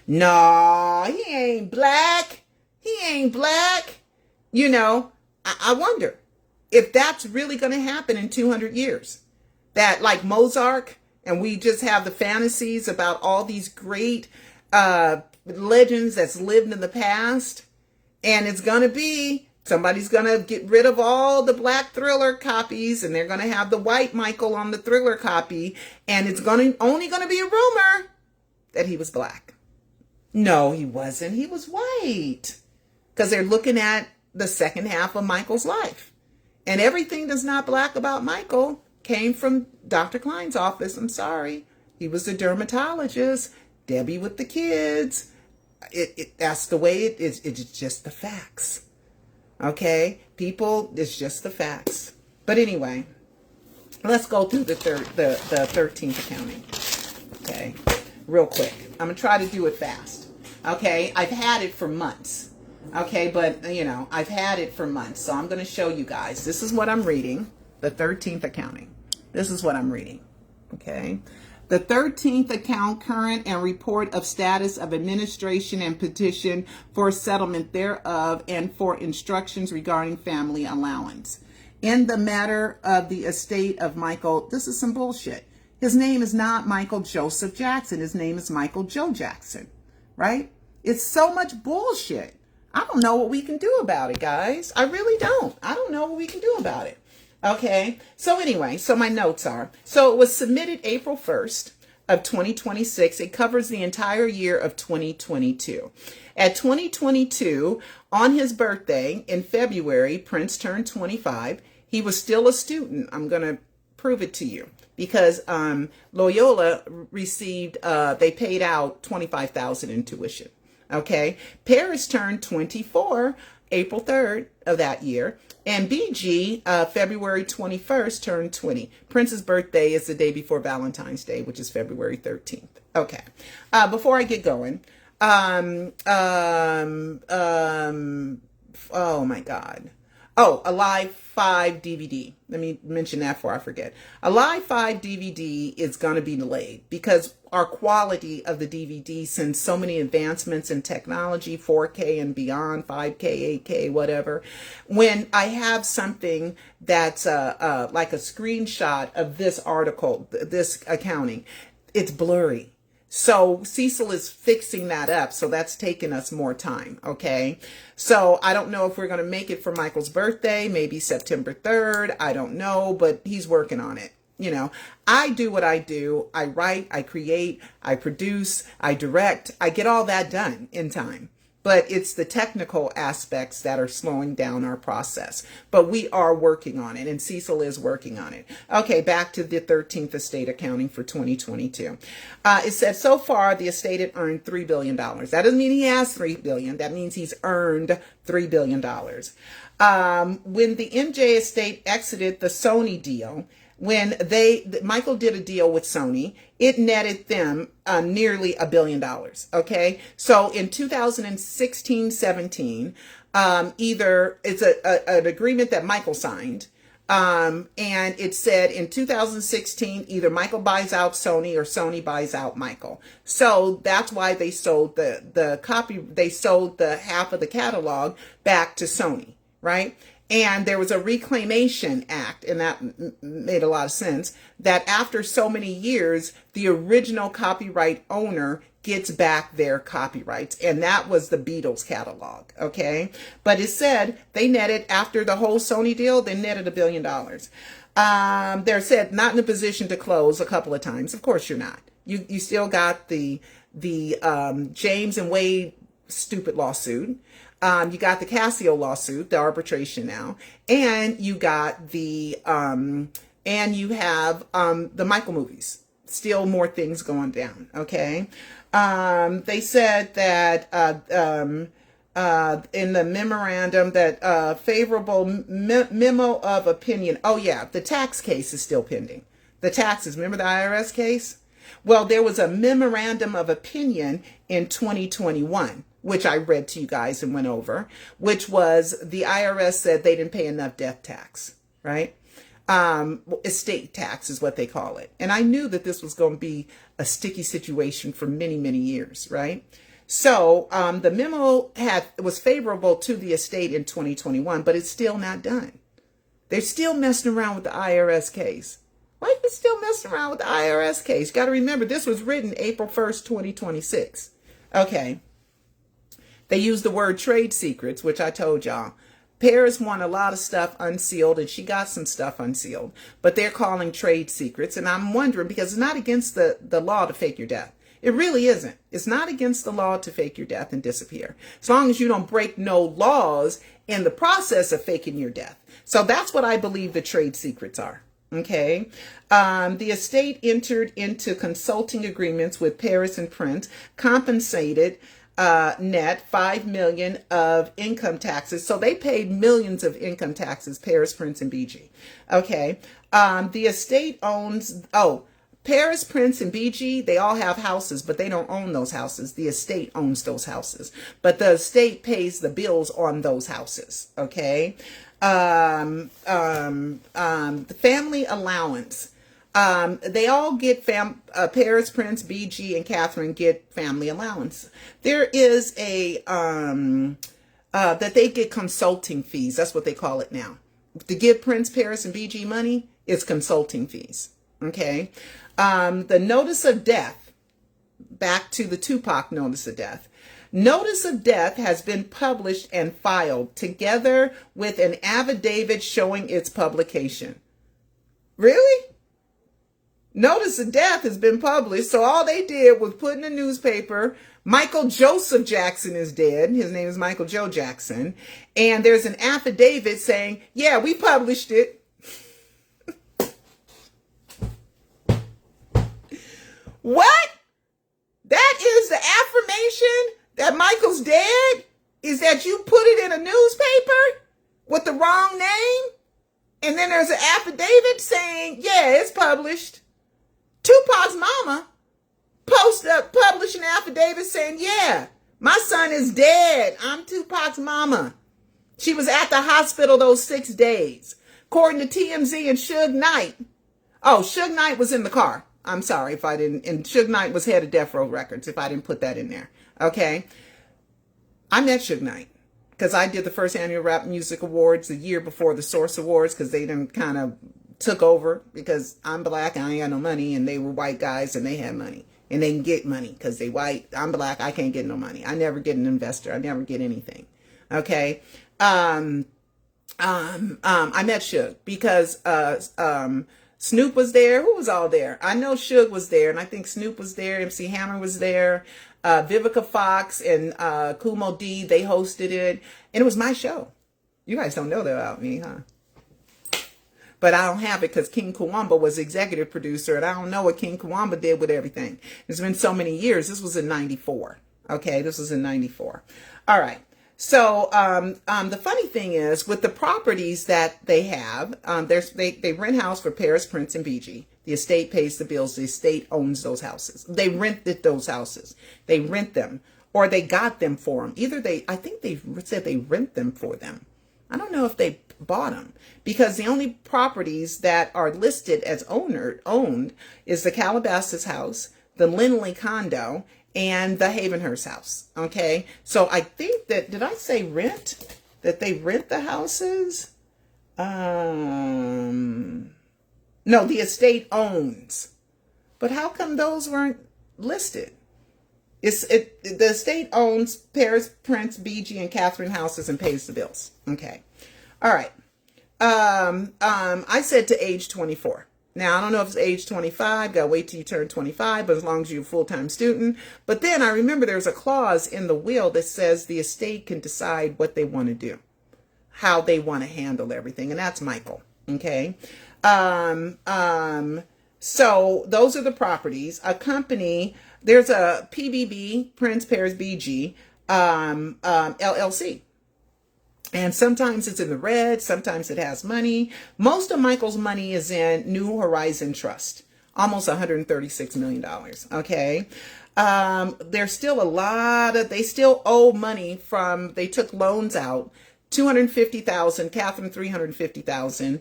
[SPEAKER 1] No, he ain't black. He ain't black. You know, I wonder if that's really going to happen in 200 years. That like Mozart, and we just have the fantasies about all these great legends that's lived in the past. And it's going to be, somebody's going to get rid of all the black Thriller copies, and they're going to have the white Michael on the Thriller copy. And it's only going to be a rumor that he was black. No, he wasn't. He was white. Because they're looking at the second half of Michael's life. And everything that's not black about Michael came from Dr. Klein's office. I'm sorry. He was a dermatologist. Debbie with the kids. That's the way it is. It's just the facts. Okay? People, it's just the facts. But anyway, let's go through the 13th accounting. Okay? Real quick. I'm going to try to do it fast. Okay? I've had it for months. Okay, but, you know, I've had it for months, so I'm going to show you guys. This is what I'm reading, the 13th accounting. This is what I'm reading, okay? The 13th account, current and report of status of administration and petition for settlement thereof and for instructions regarding family allowance. In the matter of the estate of Michael, this is some bullshit. His name is not Michael Joseph Jackson. His name is Michael Joe Jackson, right? It's so much bullshit. I don't know what we can do about it, guys. I really don't. I don't know what we can do about it. Okay. So anyway, so my notes are, so it was submitted April 1st of 2026. It covers the entire year of 2022. At 2022, on his birthday in February, Prince turned 25. He was still a student. I'm going to prove it to you because Loyola received, they paid out $25,000 in tuition. Okay, Paris turned 24 April 3rd of that year, and BG February 21st turned 20. Prince's birthday is the day before Valentine's Day, which is February 13th. Okay, before I get going, oh my God. Oh, Alive 5 DVD. Let me mention that before I forget. Alive 5 DVD is going to be delayed because our quality of the DVD, since so many advancements in technology, 4K and beyond, 5K, 8K, whatever. When I have something that's like a screenshot of this article, this accounting, it's blurry. So Cecil is fixing that up. So that's taken us more time. Okay. So I don't know if we're going to make it for Michael's birthday, maybe September 3rd. I don't know, but he's working on it. You know, I do what I do. I write, I create, I produce, I direct. I get all that done in time. But it's the technical aspects that are slowing down our process. But we are working on it, and Cecil is working on it. Okay, back to the 13th estate accounting for 2022. It says so far the estate had earned $3 billion. That doesn't mean he has $3 billion. That means he's earned $3 billion. When the MJE estate exited the Sony deal, when Michael did a deal with Sony, it netted them nearly $1 billion. Okay. So in 2016-17, either it's an agreement that Michael signed. And it said in 2016, either Michael buys out Sony or Sony buys out Michael. So that's why they sold the copy. They sold the half of the catalog back to Sony. Right. And there was a reclamation act, and that made a lot of sense, that after so many years, the original copyright owner gets back their copyrights. And that was the Beatles catalog. Okay. But it said they netted, after the whole Sony deal, they netted $1 billion. They're said not in a position to close a couple of times. Of course you're not. You still got the James and Wade stupid lawsuit. You got the Casio lawsuit, the arbitration now, and you got the and you have the Michael movies. Still more things going down. Okay, they said that in the memorandum that favorable memo of opinion. Oh yeah, the tax case is still pending. The taxes. Remember the IRS case? Well, there was a memorandum of opinion in 2021, which I read to you guys and went over, which was the IRS said they didn't pay enough death tax, right? Estate tax is what they call it. And I knew that this was going to be a sticky situation for many, many years, right? So the memo was favorable to the estate in 2021, but it's still not done. They're still messing around with the IRS case. Why are you still messing around with the IRS case? Got to remember, this was written April 1st, 2026. Okay. They used the word trade secrets, which I told y'all. Paris won a lot of stuff unsealed, and she got some stuff unsealed. But they're calling trade secrets. And I'm wondering, because it's not against the law to fake your death. It really isn't. It's not against the law to fake your death and disappear. As long as you don't break no laws in the process of faking your death. So that's what I believe the trade secrets are. Okay. The estate entered into consulting agreements with Paris and Prince, compensated net $5 million of income taxes. So they paid millions of income taxes, Paris, Prince, and BG. Okay. The estate owns, Paris, Prince, and BG, they all have houses, but they don't own those houses. The estate owns those houses, but the estate pays the bills on those houses. Okay. The family allowance. They all get Paris, Prince, BG, and Catherine get family allowance. There is a, that they get consulting fees. That's what they call it now. To give Prince, Paris, and BG money, it's consulting fees. Okay. The notice of death, back to the Tupac notice of death. Notice of death has been published and filed together with an affidavit showing its publication. Really? Notice of death has been published. So all they did was put in the newspaper, Michael Joseph Jackson is dead. His name is Michael Joe Jackson. And there's an affidavit saying, yeah, we published it. What? That is the affirmation that Michael's dead? Is that you put it in a newspaper with the wrong name? And then there's an affidavit saying, yeah, it's published. Tupac's mama published an affidavit saying, yeah, my son is dead. I'm Tupac's mama. She was at the hospital those 6 days. According to TMZ and Suge Knight. Oh, Suge Knight was in the car. I'm sorry if I didn't, and Suge Knight was head of Death Row Records, if I didn't put that in there. Okay. I met Suge Knight because I did the first annual Rap Music Awards the year before the Source Awards, because they done kind of took over because I'm black and I ain't got no money, and they were white guys and they had money and they can get money because they white. I'm black. I can't get no money. I never get an investor. I never get anything. Okay. I met Suge because, Snoop was there. Who was all there? I know Suge was there, and I think Snoop was there. MC Hammer was there. Vivica Fox and Kumo D, they hosted it. And it was my show. You guys don't know that about me, huh? But I don't have it because King Kawamba was executive producer, and I don't know what King Kawamba did with everything. It's been so many years. This was in 94. Okay, this was in 94. All right. So the funny thing is, with the properties that they have, they rent house for Paris, Prince, and BG. The estate pays the bills. The estate owns those houses. They rented those houses. They rent them, or they got them for them. I think they said they rent them for them. I don't know if they bought them, because the only properties that are listed as owned is the Calabasas house, the Lindley condo, and the Havenhurst house. Okay. So I think that, did I say rent? That they rent the houses? No, the estate owns. But how come those weren't listed? The estate owns Paris, Prince, BG, and Catherine houses and pays the bills. Okay. All right. I said to age 24. Now, I don't know if it's age 25. Got to wait till you turn 25, but as long as you're a full-time student. But then I remember there's a clause in the will that says the estate can decide what they want to do, how they want to handle everything. And that's Michael. Okay. So those are the properties. A company, there's a PBB, Prince Paris BG, LLC. And sometimes it's in the red. Sometimes it has money. Most of Michael's money is in New Horizon Trust. almost $136 million. Okay. There's still they still owe money they took loans out, 250,000, Catherine 350,000,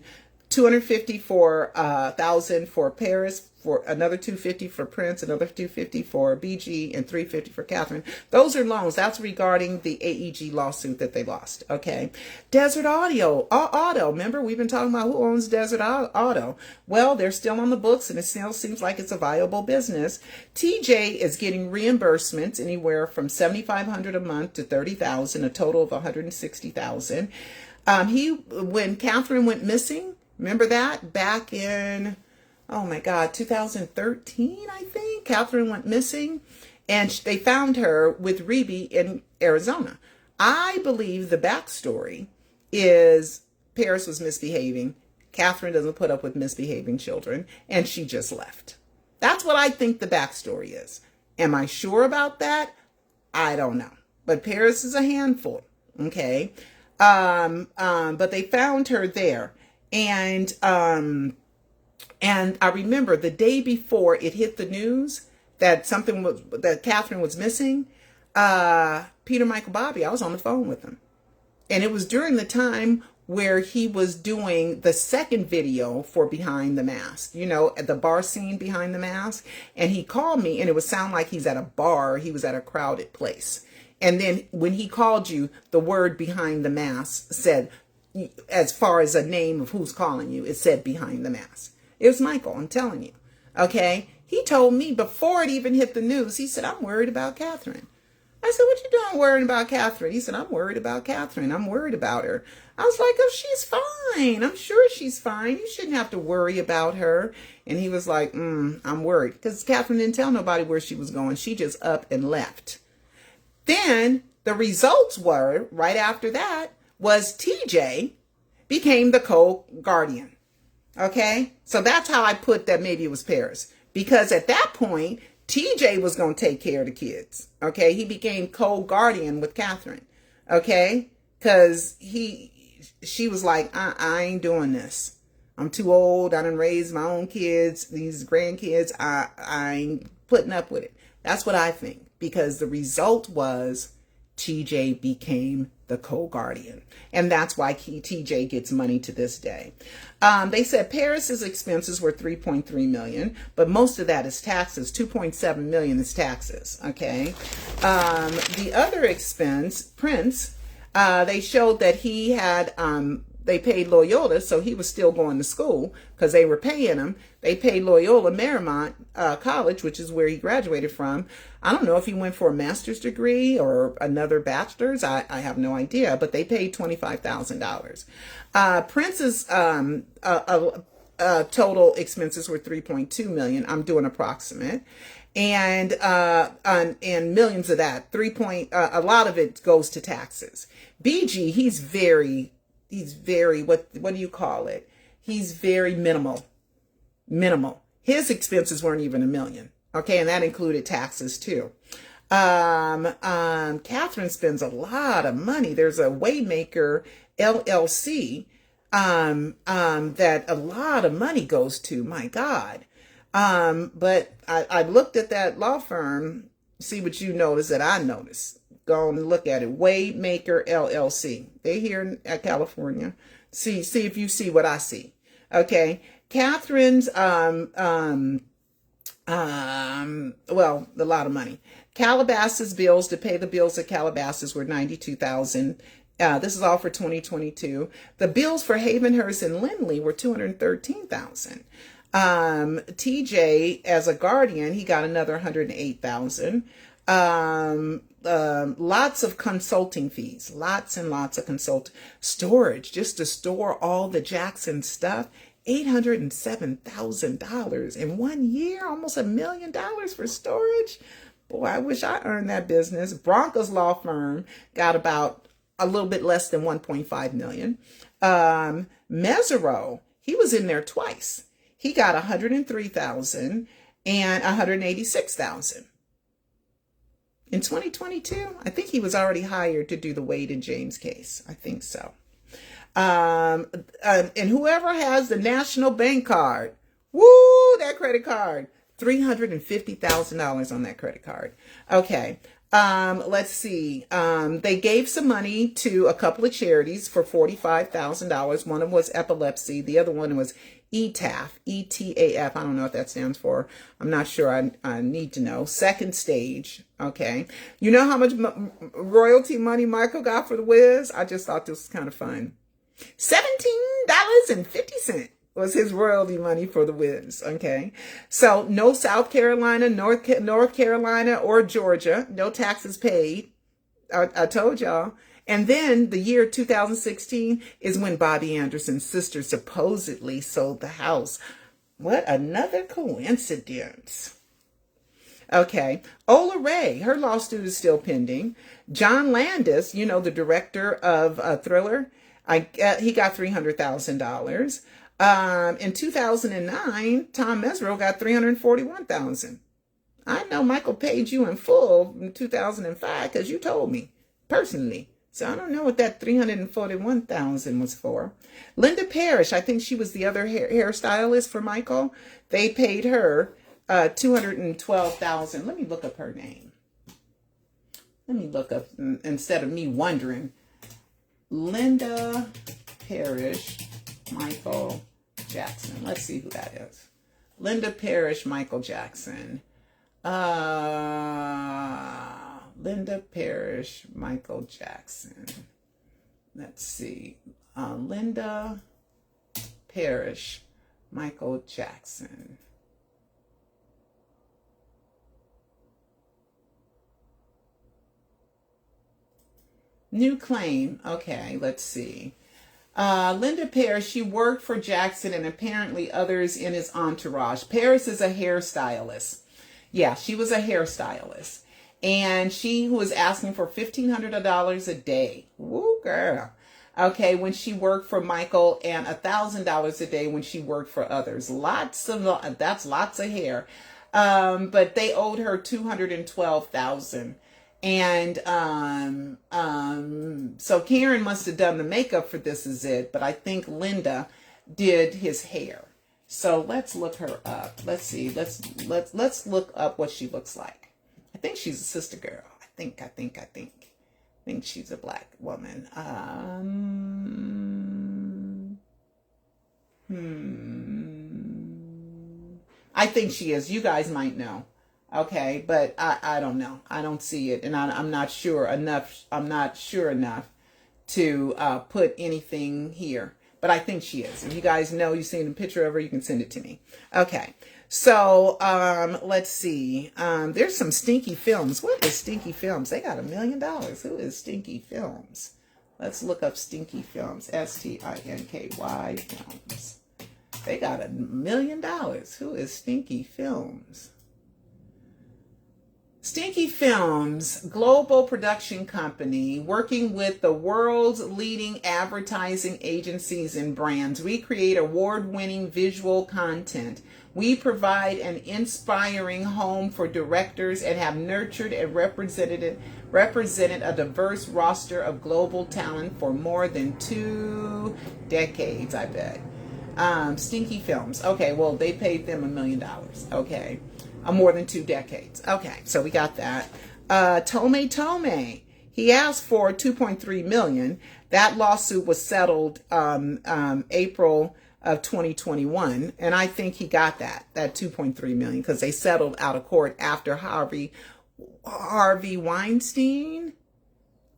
[SPEAKER 1] 254,000 for Paris, for another 250 for Prince, another 250 for BG, and 350 for Catherine. Those are loans. That's regarding the AEG lawsuit that they lost. Okay. Desert Auto. Remember, we've been talking about who owns Desert Auto. Well, they're still on the books, and it still seems like it's a viable business. TJ is getting reimbursements anywhere from $7,500 a month to $30,000, a total of $160,000. When Catherine went missing, remember that back in, oh my God, 2013, I think, Catherine went missing, and they found her with Reby in Arizona. I believe the backstory is Paris was misbehaving. Catherine doesn't put up with misbehaving children, and she just left. That's what I think the backstory is. Am I sure about that? I don't know. But Paris is a handful, okay? But they found her there. And I remember the day before it hit the news that that Catherine was missing, Peter Michael Bobby, I was on the phone with him. And it was during the time where he was doing the second video for Behind the Mask, at the bar scene Behind the Mask. And he called me, and it would sound like he's at a bar. He was at a crowded place. And then when he called you, the word Behind the Mask said, as far as a name of who's calling you, it said Behind the Mask. It was Michael, I'm telling you. Okay? He told me before it even hit the news, he said, I'm worried about Catherine. I said, what you doing worrying about Catherine? He said, I'm worried about Catherine. I'm worried about her. I was like, oh, she's fine. I'm sure she's fine. You shouldn't have to worry about her. And he was like, I'm worried. Because Catherine didn't tell nobody where she was going. She just up and left. Then the results were, right after that, was TJ became the co-guardian. Okay? So that's how I put that maybe it was Paris. Because at that point, TJ was going to take care of the kids. Okay? He became co-guardian with Catherine. Okay? Because she was like, I ain't doing this. I'm too old. I done raised my own kids, these grandkids. I ain't putting up with it. That's what I think. Because the result was TJ became the co-guardian. And that's why TJ gets money to this day. They said Paris's expenses were $3.3 million, but most of that is taxes. $2.7 million is taxes. Okay. The other expense, Prince, they showed that he had, they paid Loyola, so he was still going to school because they were paying him. They paid Loyola Marymount College, which is where he graduated from. I don't know if he went for a master's degree or another bachelor's. I have no idea, but they paid $25,000. Prince's total expenses were $3.2 million. I'm doing approximate. And millions of that, a lot of it goes to taxes. BG, he's very, what do you call it? He's very minimal. His expenses weren't even $1 million. Okay. And that included taxes too. Catherine spends a lot of money. There's a Waymaker LLC, that a lot of money goes to, my God. But I looked at that law firm, see what you notice that I noticed. Go and look at it. Waymaker LLC. They're here in California. See if you see what I see. Okay. Catherine's, well, a lot of money. Calabasas bills, to pay the bills at Calabasas, were $92,000. This is all for 2022. The bills for Havenhurst and Lindley were $213,000. TJ, as a guardian, he got another $108,000. Lots of consulting fees, lots and lots of storage, just to store all the Jackson stuff, $807,000 in 1 year, almost $1 million for storage. Boy, I wish I earned that business. Bronca's law firm got about a little bit less than 1.5 million. Mesereau, he was in there twice. He got 103,000 and 186,000. In 2022, I think he was already hired to do the Wade and James case. I think so. And whoever has the National Bank card, Woo, that credit card. $350,000 on that credit card. Okay. Let's see. They gave some money to a couple of charities for $45,000. One of them was epilepsy. The other one was ETAF, ETAF. I don't know what that stands for. I'm not sure. I need to know. Second stage. Okay. You know how much royalty money Michael got for The Wiz? I just thought this was kind of fun. $17.50 was his royalty money for The Wiz. Okay. So no South Carolina, North Carolina, or Georgia. No taxes paid. I told y'all. And then the year 2016 is when Bobby Anderson's sister supposedly sold the house. What another coincidence. Okay. Ola Ray, her lawsuit is still pending. John Landis, you know, the director of Thriller, he got $300,000. In 2009, Tom Mesro got $341,000. I know Michael paid you in full in 2005 because you told me personally. So I don't know what that $341,000 was for. Linda Parrish, I think she was the other hairstylist for Michael. They paid her $212,000. Let me look up her name. Let me look up, instead of me wondering. Linda Parrish, Michael Jackson. Let's see who that is. Linda Parrish, Michael Jackson. Linda Parrish, Michael Jackson. Let's see. Linda Parrish, Michael Jackson. New claim. Okay, let's see. Linda Parrish, she worked for Jackson and apparently others in his entourage. Parrish is a hairstylist. Yeah, she was a hairstylist. And she was asking for $1,500 a day. Woo, girl. Okay, when she worked for Michael, and $1,000 a day when she worked for others. That's lots of hair. But they owed her $212,000. And so Karen must have done the makeup for This Is It, but I think Linda did his hair. So let's look her up. Let's see. Let's look up what she looks like. I think she's a sister girl. I think she's a black woman. I think she is. You guys might know. Okay, but I don't know. I don't see it, and I'm not sure enough. I'm not sure enough to put anything here. But I think she is. If you guys know, you've seen a picture of her, you can send it to me. Okay. So, let's see. There's some Stinky Films. What is Stinky Films? They got $1 million. Who is Stinky Films? Let's look up Stinky Films. STINKY Films. They got $1 million. Who is Stinky Films? Stinky Films, global production company working with the world's leading advertising agencies and brands. We create award-winning visual content. We provide an inspiring home for directors and have nurtured and represented a diverse roster of global talent for more than 2 decades, I bet. Stinky Films. Okay, well, they paid them $1 million. Okay. More than 2 decades. Okay, so we got that. Tome. He asked for $2.3 million. That lawsuit was settled April of 2021, and I think he got that $2.3 million because they settled out of court after Harvey Weinstein.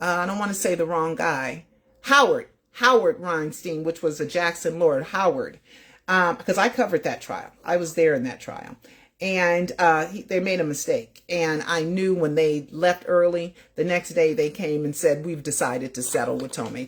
[SPEAKER 1] I don't want to say the wrong guy. Howard Weinstein, which was a Jackson Lord Howard, because I covered that trial. I was there in that trial. And they made a mistake. And I knew when they left early, the next day they came and said, we've decided to settle with Tome.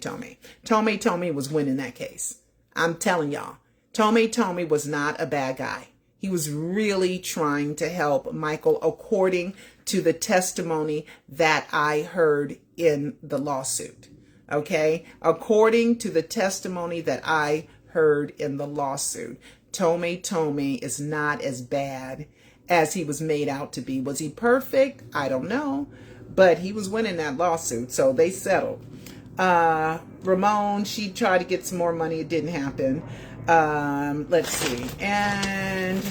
[SPEAKER 1] Tome was winning that case. I'm telling y'all, Tome was not a bad guy. He was really trying to help Michael according to the testimony that I heard in the lawsuit. Okay? According to the testimony that I heard in the lawsuit. Tome is not as bad as he was made out to be. Was he perfect? I don't know. But he was winning that lawsuit, so they settled. Ramon, she tried to get some more money. It didn't happen. Let's see. And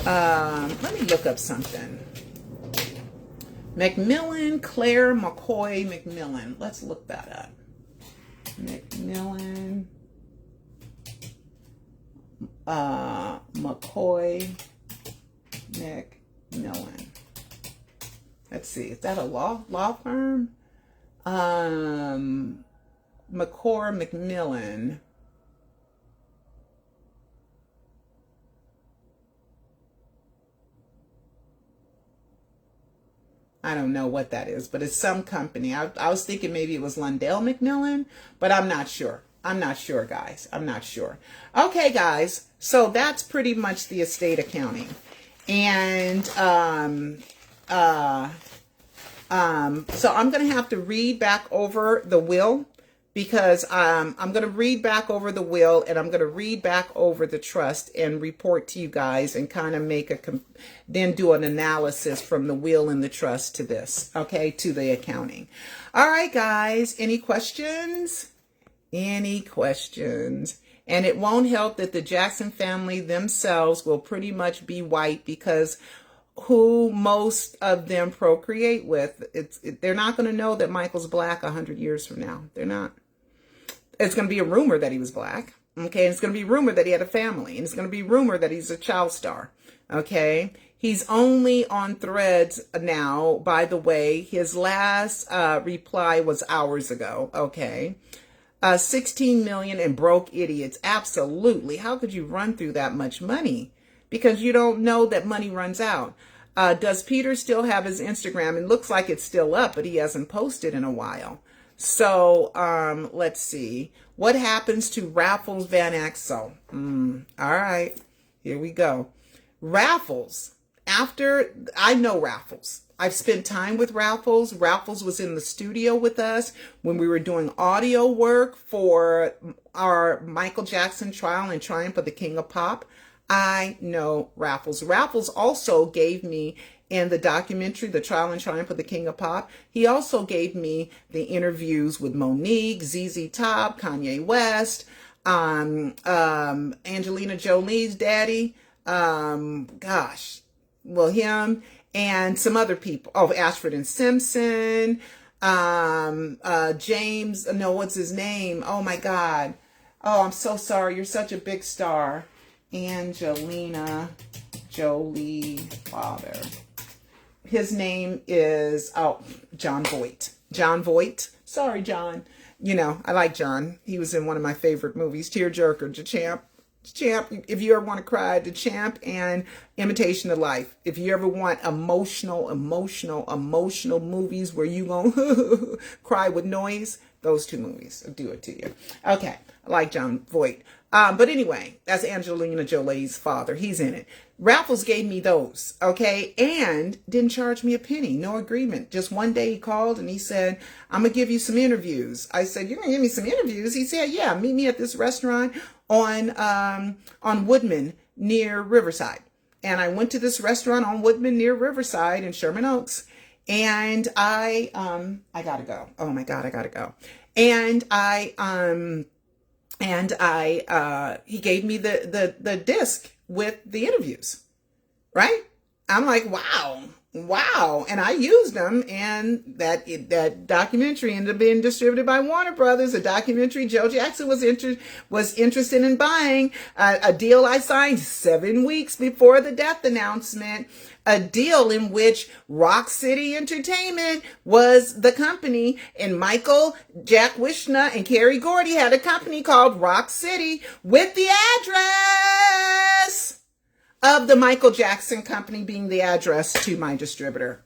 [SPEAKER 1] let me look up something. McMillan, Claire McCoy McMillan. Let's look that up. McMillan, McCoy McMillan. Let's see. Is that a law firm? McCoy McMillan. I don't know what that is, but it's some company. I was thinking maybe it was Lundell McMillan, but I'm not sure. I'm not sure, guys. I'm not sure. Okay, guys. So that's pretty much the estate accounting. And so I'm going to have to read back over the will, because I'm going to read back over the will, and I'm going to read back over the trust and report to you guys, and kind of make then do an analysis from the will and the trust to this, okay, to the accounting. All right, guys, any questions? Any questions? And it won't help that the Jackson family themselves will pretty much be white, because who most of them procreate with, they're not going to know that Michael's black 100 years from now. They're not. It's going to be a rumor that he was black. Okay. And it's going to be rumored that he had a family, and it's going to be rumored that he's a child star. Okay. He's only on Threads now, by the way. His last reply was hours ago. Okay. 16 million and broke idiots. Absolutely. How could you run through that much money? Because you don't know that money runs out. Does Peter still have his Instagram? It looks like it's still up, but he hasn't posted in a while. So let's see. What happens to Raffles Van Axel? All right, here we go. Raffles. I know Raffles. I've spent time with Raffles. Raffles was in the studio with us when we were doing audio work for our Michael Jackson trial and Triumph of the King of Pop. I know Raffles. Raffles also gave me, in the documentary, The Trial and Triumph of the King of Pop, he also gave me the interviews with Monique, ZZ Top, Kanye West, Angelina Jolie's daddy, him, and some other people. Oh, Ashford and Simpson, James, no, what's his name? Oh my God. Oh, I'm so sorry. You're such a big star. Angelina Jolie father. His name is, John Voight. John Voight. Sorry, John. You know, I like John. He was in one of my favorite movies, Tearjerker, The Champ. If you ever want to cry, The Champ and Imitation of Life. If you ever want emotional movies where you gonna cry with noise, those two movies will do it to you. Okay, I like John Voight. But anyway, that's Angelina Jolie's father. He's in it. Raffles gave me those, okay, and didn't charge me a penny. No agreement. Just one day he called and he said, I'm going to give you some interviews. I said, you're going to give me some interviews? He said, yeah, meet me at this restaurant on Woodman near Riverside. And I went to this restaurant on Woodman near Riverside in Sherman Oaks. And I gotta go. Oh my God, I gotta go. And he gave me the disc with the interviews, right? I'm like, wow. And I used them, and that documentary ended up being distributed by Warner Brothers, a documentary Joe Jackson was interested in buying, a deal I signed 7 weeks before the death announcement, a deal in which Rock City Entertainment was the company, and Michael, Jack Wishna, and Kerry Gordy had a company called Rock City with the address of the Michael Jackson company being the address to my distributor.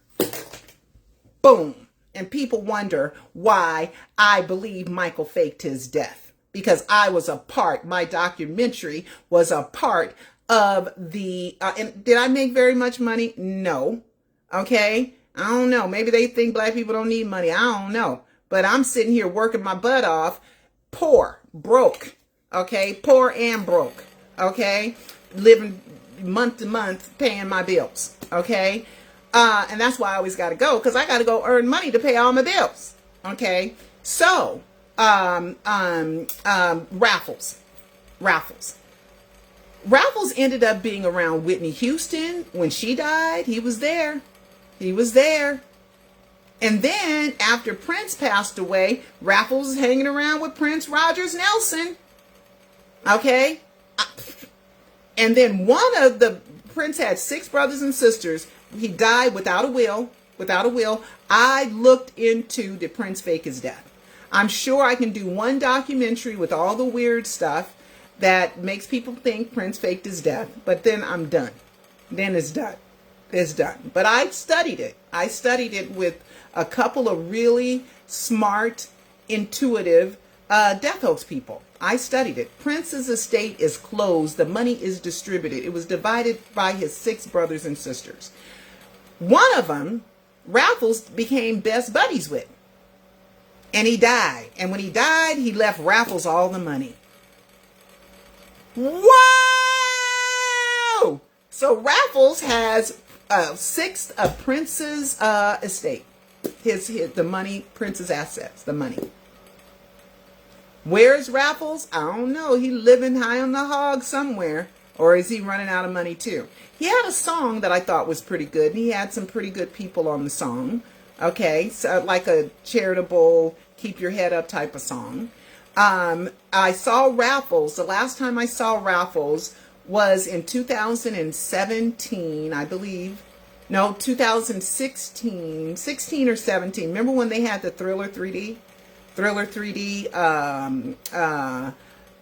[SPEAKER 1] Boom. And people wonder why I believe Michael faked his death. Because I was a part, my documentary was a part of the, and did I make very much money? No. Okay. I don't know. Maybe they think black people don't need money. I don't know. But I'm sitting here working my butt off, poor, broke. Okay. Poor and broke. Okay. Living month to month, paying my bills. Okay. And that's why I always got to go, because I got to go earn money to pay all my bills. Okay. So, raffles. Raffles ended up being around Whitney Houston when she died. He was there. He was there. And then after Prince passed away, Raffles was hanging around with Prince Rogers Nelson. Okay? And then Prince had 6 brothers and sisters. He died without a will. Without a will. I looked into, did Prince fake his death? I'm sure I can do one documentary with all the weird stuff that makes people think Prince faked his death. But then I'm done. Then it's done. It's done. But I studied it. I studied it with a couple of really smart, intuitive death hoax people. I studied it. Prince's estate is closed. The money is distributed. It was divided by his 6 brothers and sisters. One of them, Raffles, became best buddies with. And he died. And when he died, he left Raffles all the money. Whoa! So Raffles has 1/6 of Prince's estate. The money, Prince's assets, the money. Where's Raffles? I don't know. He living high on the hog somewhere. Or is he running out of money too? He had a song that I thought was pretty good. And he had some pretty good people on the song. Okay. So like a charitable, keep your head up type of song. I saw Raffles. The last time I saw Raffles was in 2017, I believe. No, 2016, 16 or 17. Remember when they had the Thriller 3D? Thriller 3D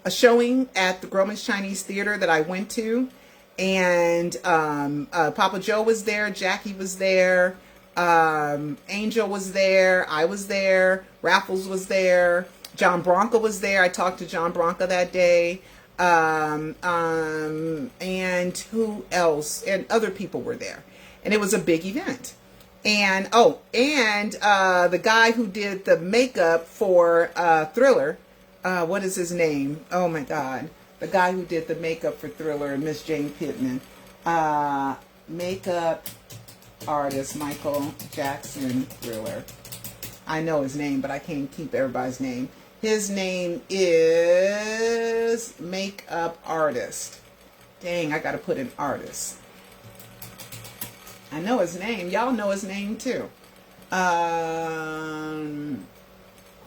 [SPEAKER 1] a showing at the Grauman's Chinese Theater that I went to. And Papa Joe was there. Jackie was there. Angel was there. I was there. Raffles was there. John Bronca was there. I talked to John Bronca that day. And who else? And other people were there. And it was a big event. And the guy who did the makeup for Thriller, what is his name? Oh my God. The guy who did the makeup for Thriller, Miss Jane Pittman. Makeup artist, Michael Jackson, Thriller. I know his name, but I can't keep everybody's name. His name is makeup artist. Dang, I got to put in artist. I know his name. Y'all know his name too.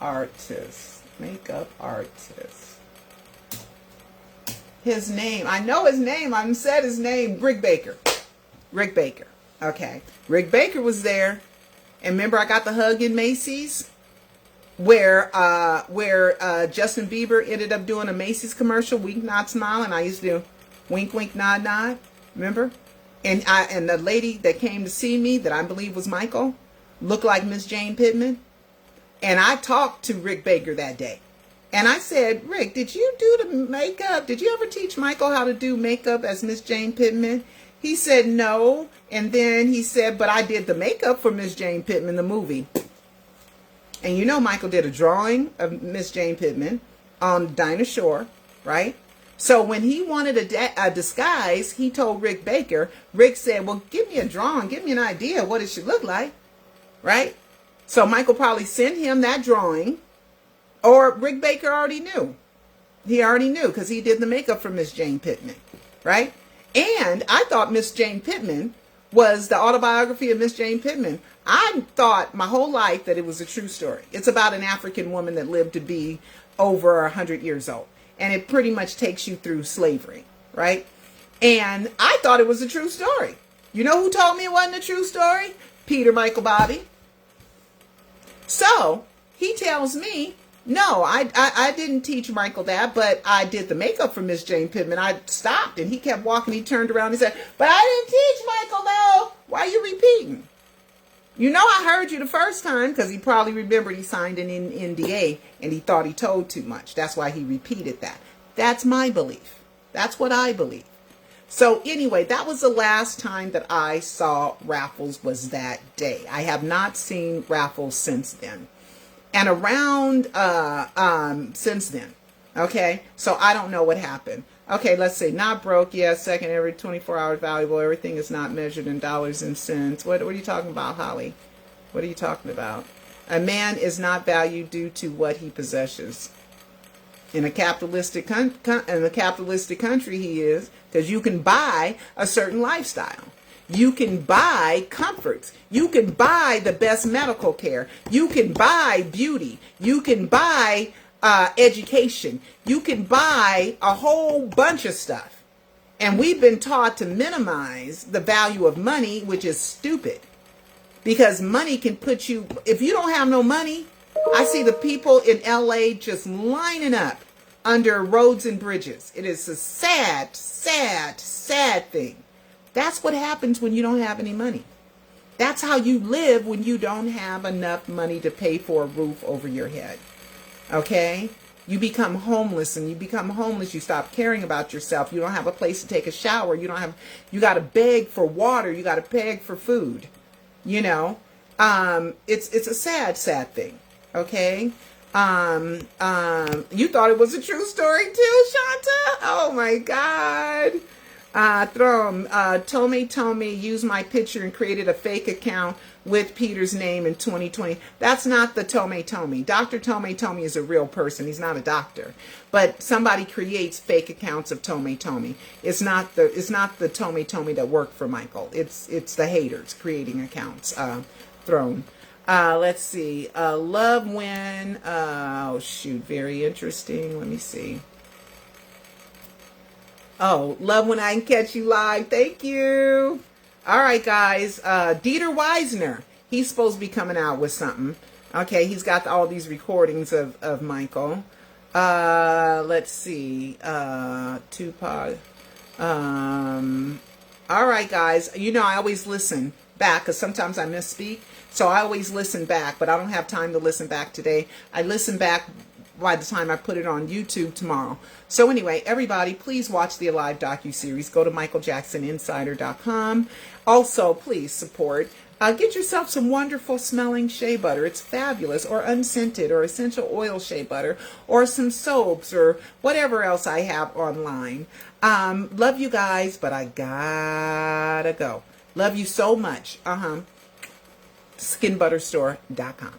[SPEAKER 1] Artist. Makeup artist. His name. I know his name. I said his name. Rick Baker. Rick Baker. Okay. Rick Baker was there. And remember I got the hug in Macy's? Where Justin Bieber ended up doing a Macy's commercial, wink, nod, smile, and I used to do wink, wink, nod, nod. Remember? And the lady that came to see me, that I believe was Michael, looked like Miss Jane Pittman. And I talked to Rick Baker that day. And I said, Rick, did you do the makeup? Did you ever teach Michael how to do makeup as Miss Jane Pittman? He said, no. And then he said, but I did the makeup for Miss Jane Pittman, the movie. And you know Michael did a drawing of Miss Jane Pittman on Dinah Shore, right? So when he wanted a disguise, he told Rick Baker. Rick said, well, give me a drawing. Give me an idea of what it should look like, right? So Michael probably sent him that drawing. Or Rick Baker already knew. He already knew because he did the makeup for Miss Jane Pittman, right? And I thought Miss Jane Pittman was the autobiography of Miss Jane Pittman. I thought my whole life that it was a true story. It's about an African woman that lived to be over 100 years old. And it pretty much takes you through slavery, right? And I thought it was a true story. You know who told me it wasn't a true story? Peter Michael Bobby. So he tells me, no, I didn't teach Michael that, but I did the makeup for Miss Jane Pittman. I stopped and he kept walking. He turned around and he said, but I didn't teach Michael, though. Why are you repeating? You know I heard you the first time because he probably remembered he signed an NDA and he thought he told too much. That's why he repeated that. That's my belief. That's what I believe. So anyway, that was the last time that I saw Raffles, was that day. I have not seen Raffles since then. And around since then. Okay, so I don't know what happened. Okay, let's see. Not broke. Yeah, second every 24 hours valuable. Everything is not measured in dollars and cents. What are you talking about, Holly? What are you talking about? A man is not valued due to what he possesses. In a capitalistic in a capitalistic country, he is, because you can buy a certain lifestyle. You can buy comforts. You can buy the best medical care. You can buy beauty. You can buy education. You can buy a whole bunch of stuff. And we've been taught to minimize the value of money, which is stupid. Because money can put you, if you don't have no money, I see the people in LA just lining up under roads and bridges. It is a sad, sad, sad thing. That's what happens when you don't have any money. That's how you live when you don't have enough money to pay for a roof over your head. Okay? You become homeless, and you become homeless. You stop caring about yourself. You don't have a place to take a shower. You got to beg for water. You got to beg for food. You know, it's a sad, sad thing. Okay. You thought it was a true story too, Shanta? Oh my God. Tommy used my picture and created a fake account with Peter's name in 2020. That's not the Tommy. Dr. Tommy is a real person. He's not a doctor. But somebody creates fake accounts of Tommy. It's not the Tommy that worked for Michael. It's the haters creating accounts. Let's see. Love when, oh shoot, very interesting. Let me see. Oh, love when I can catch you live. Thank you. All right, guys. Dieter Weisner. He's supposed to be coming out with something. Okay, he's got all these recordings of Michael. Let's see. Tupac. All right, guys. You know, I always listen back because sometimes I misspeak. So I always listen back, but I don't have time to listen back today. I listen back by the time I put it on YouTube tomorrow. So anyway, everybody, please watch the Alive docuseries. Go to michaeljacksoninsider.com. Also, please support. Get yourself some wonderful smelling shea butter. It's fabulous. Or unscented or essential oil shea butter. Or some soaps or whatever else I have online. Love you guys, but I gotta go. Love you so much. Skinbutterstore.com.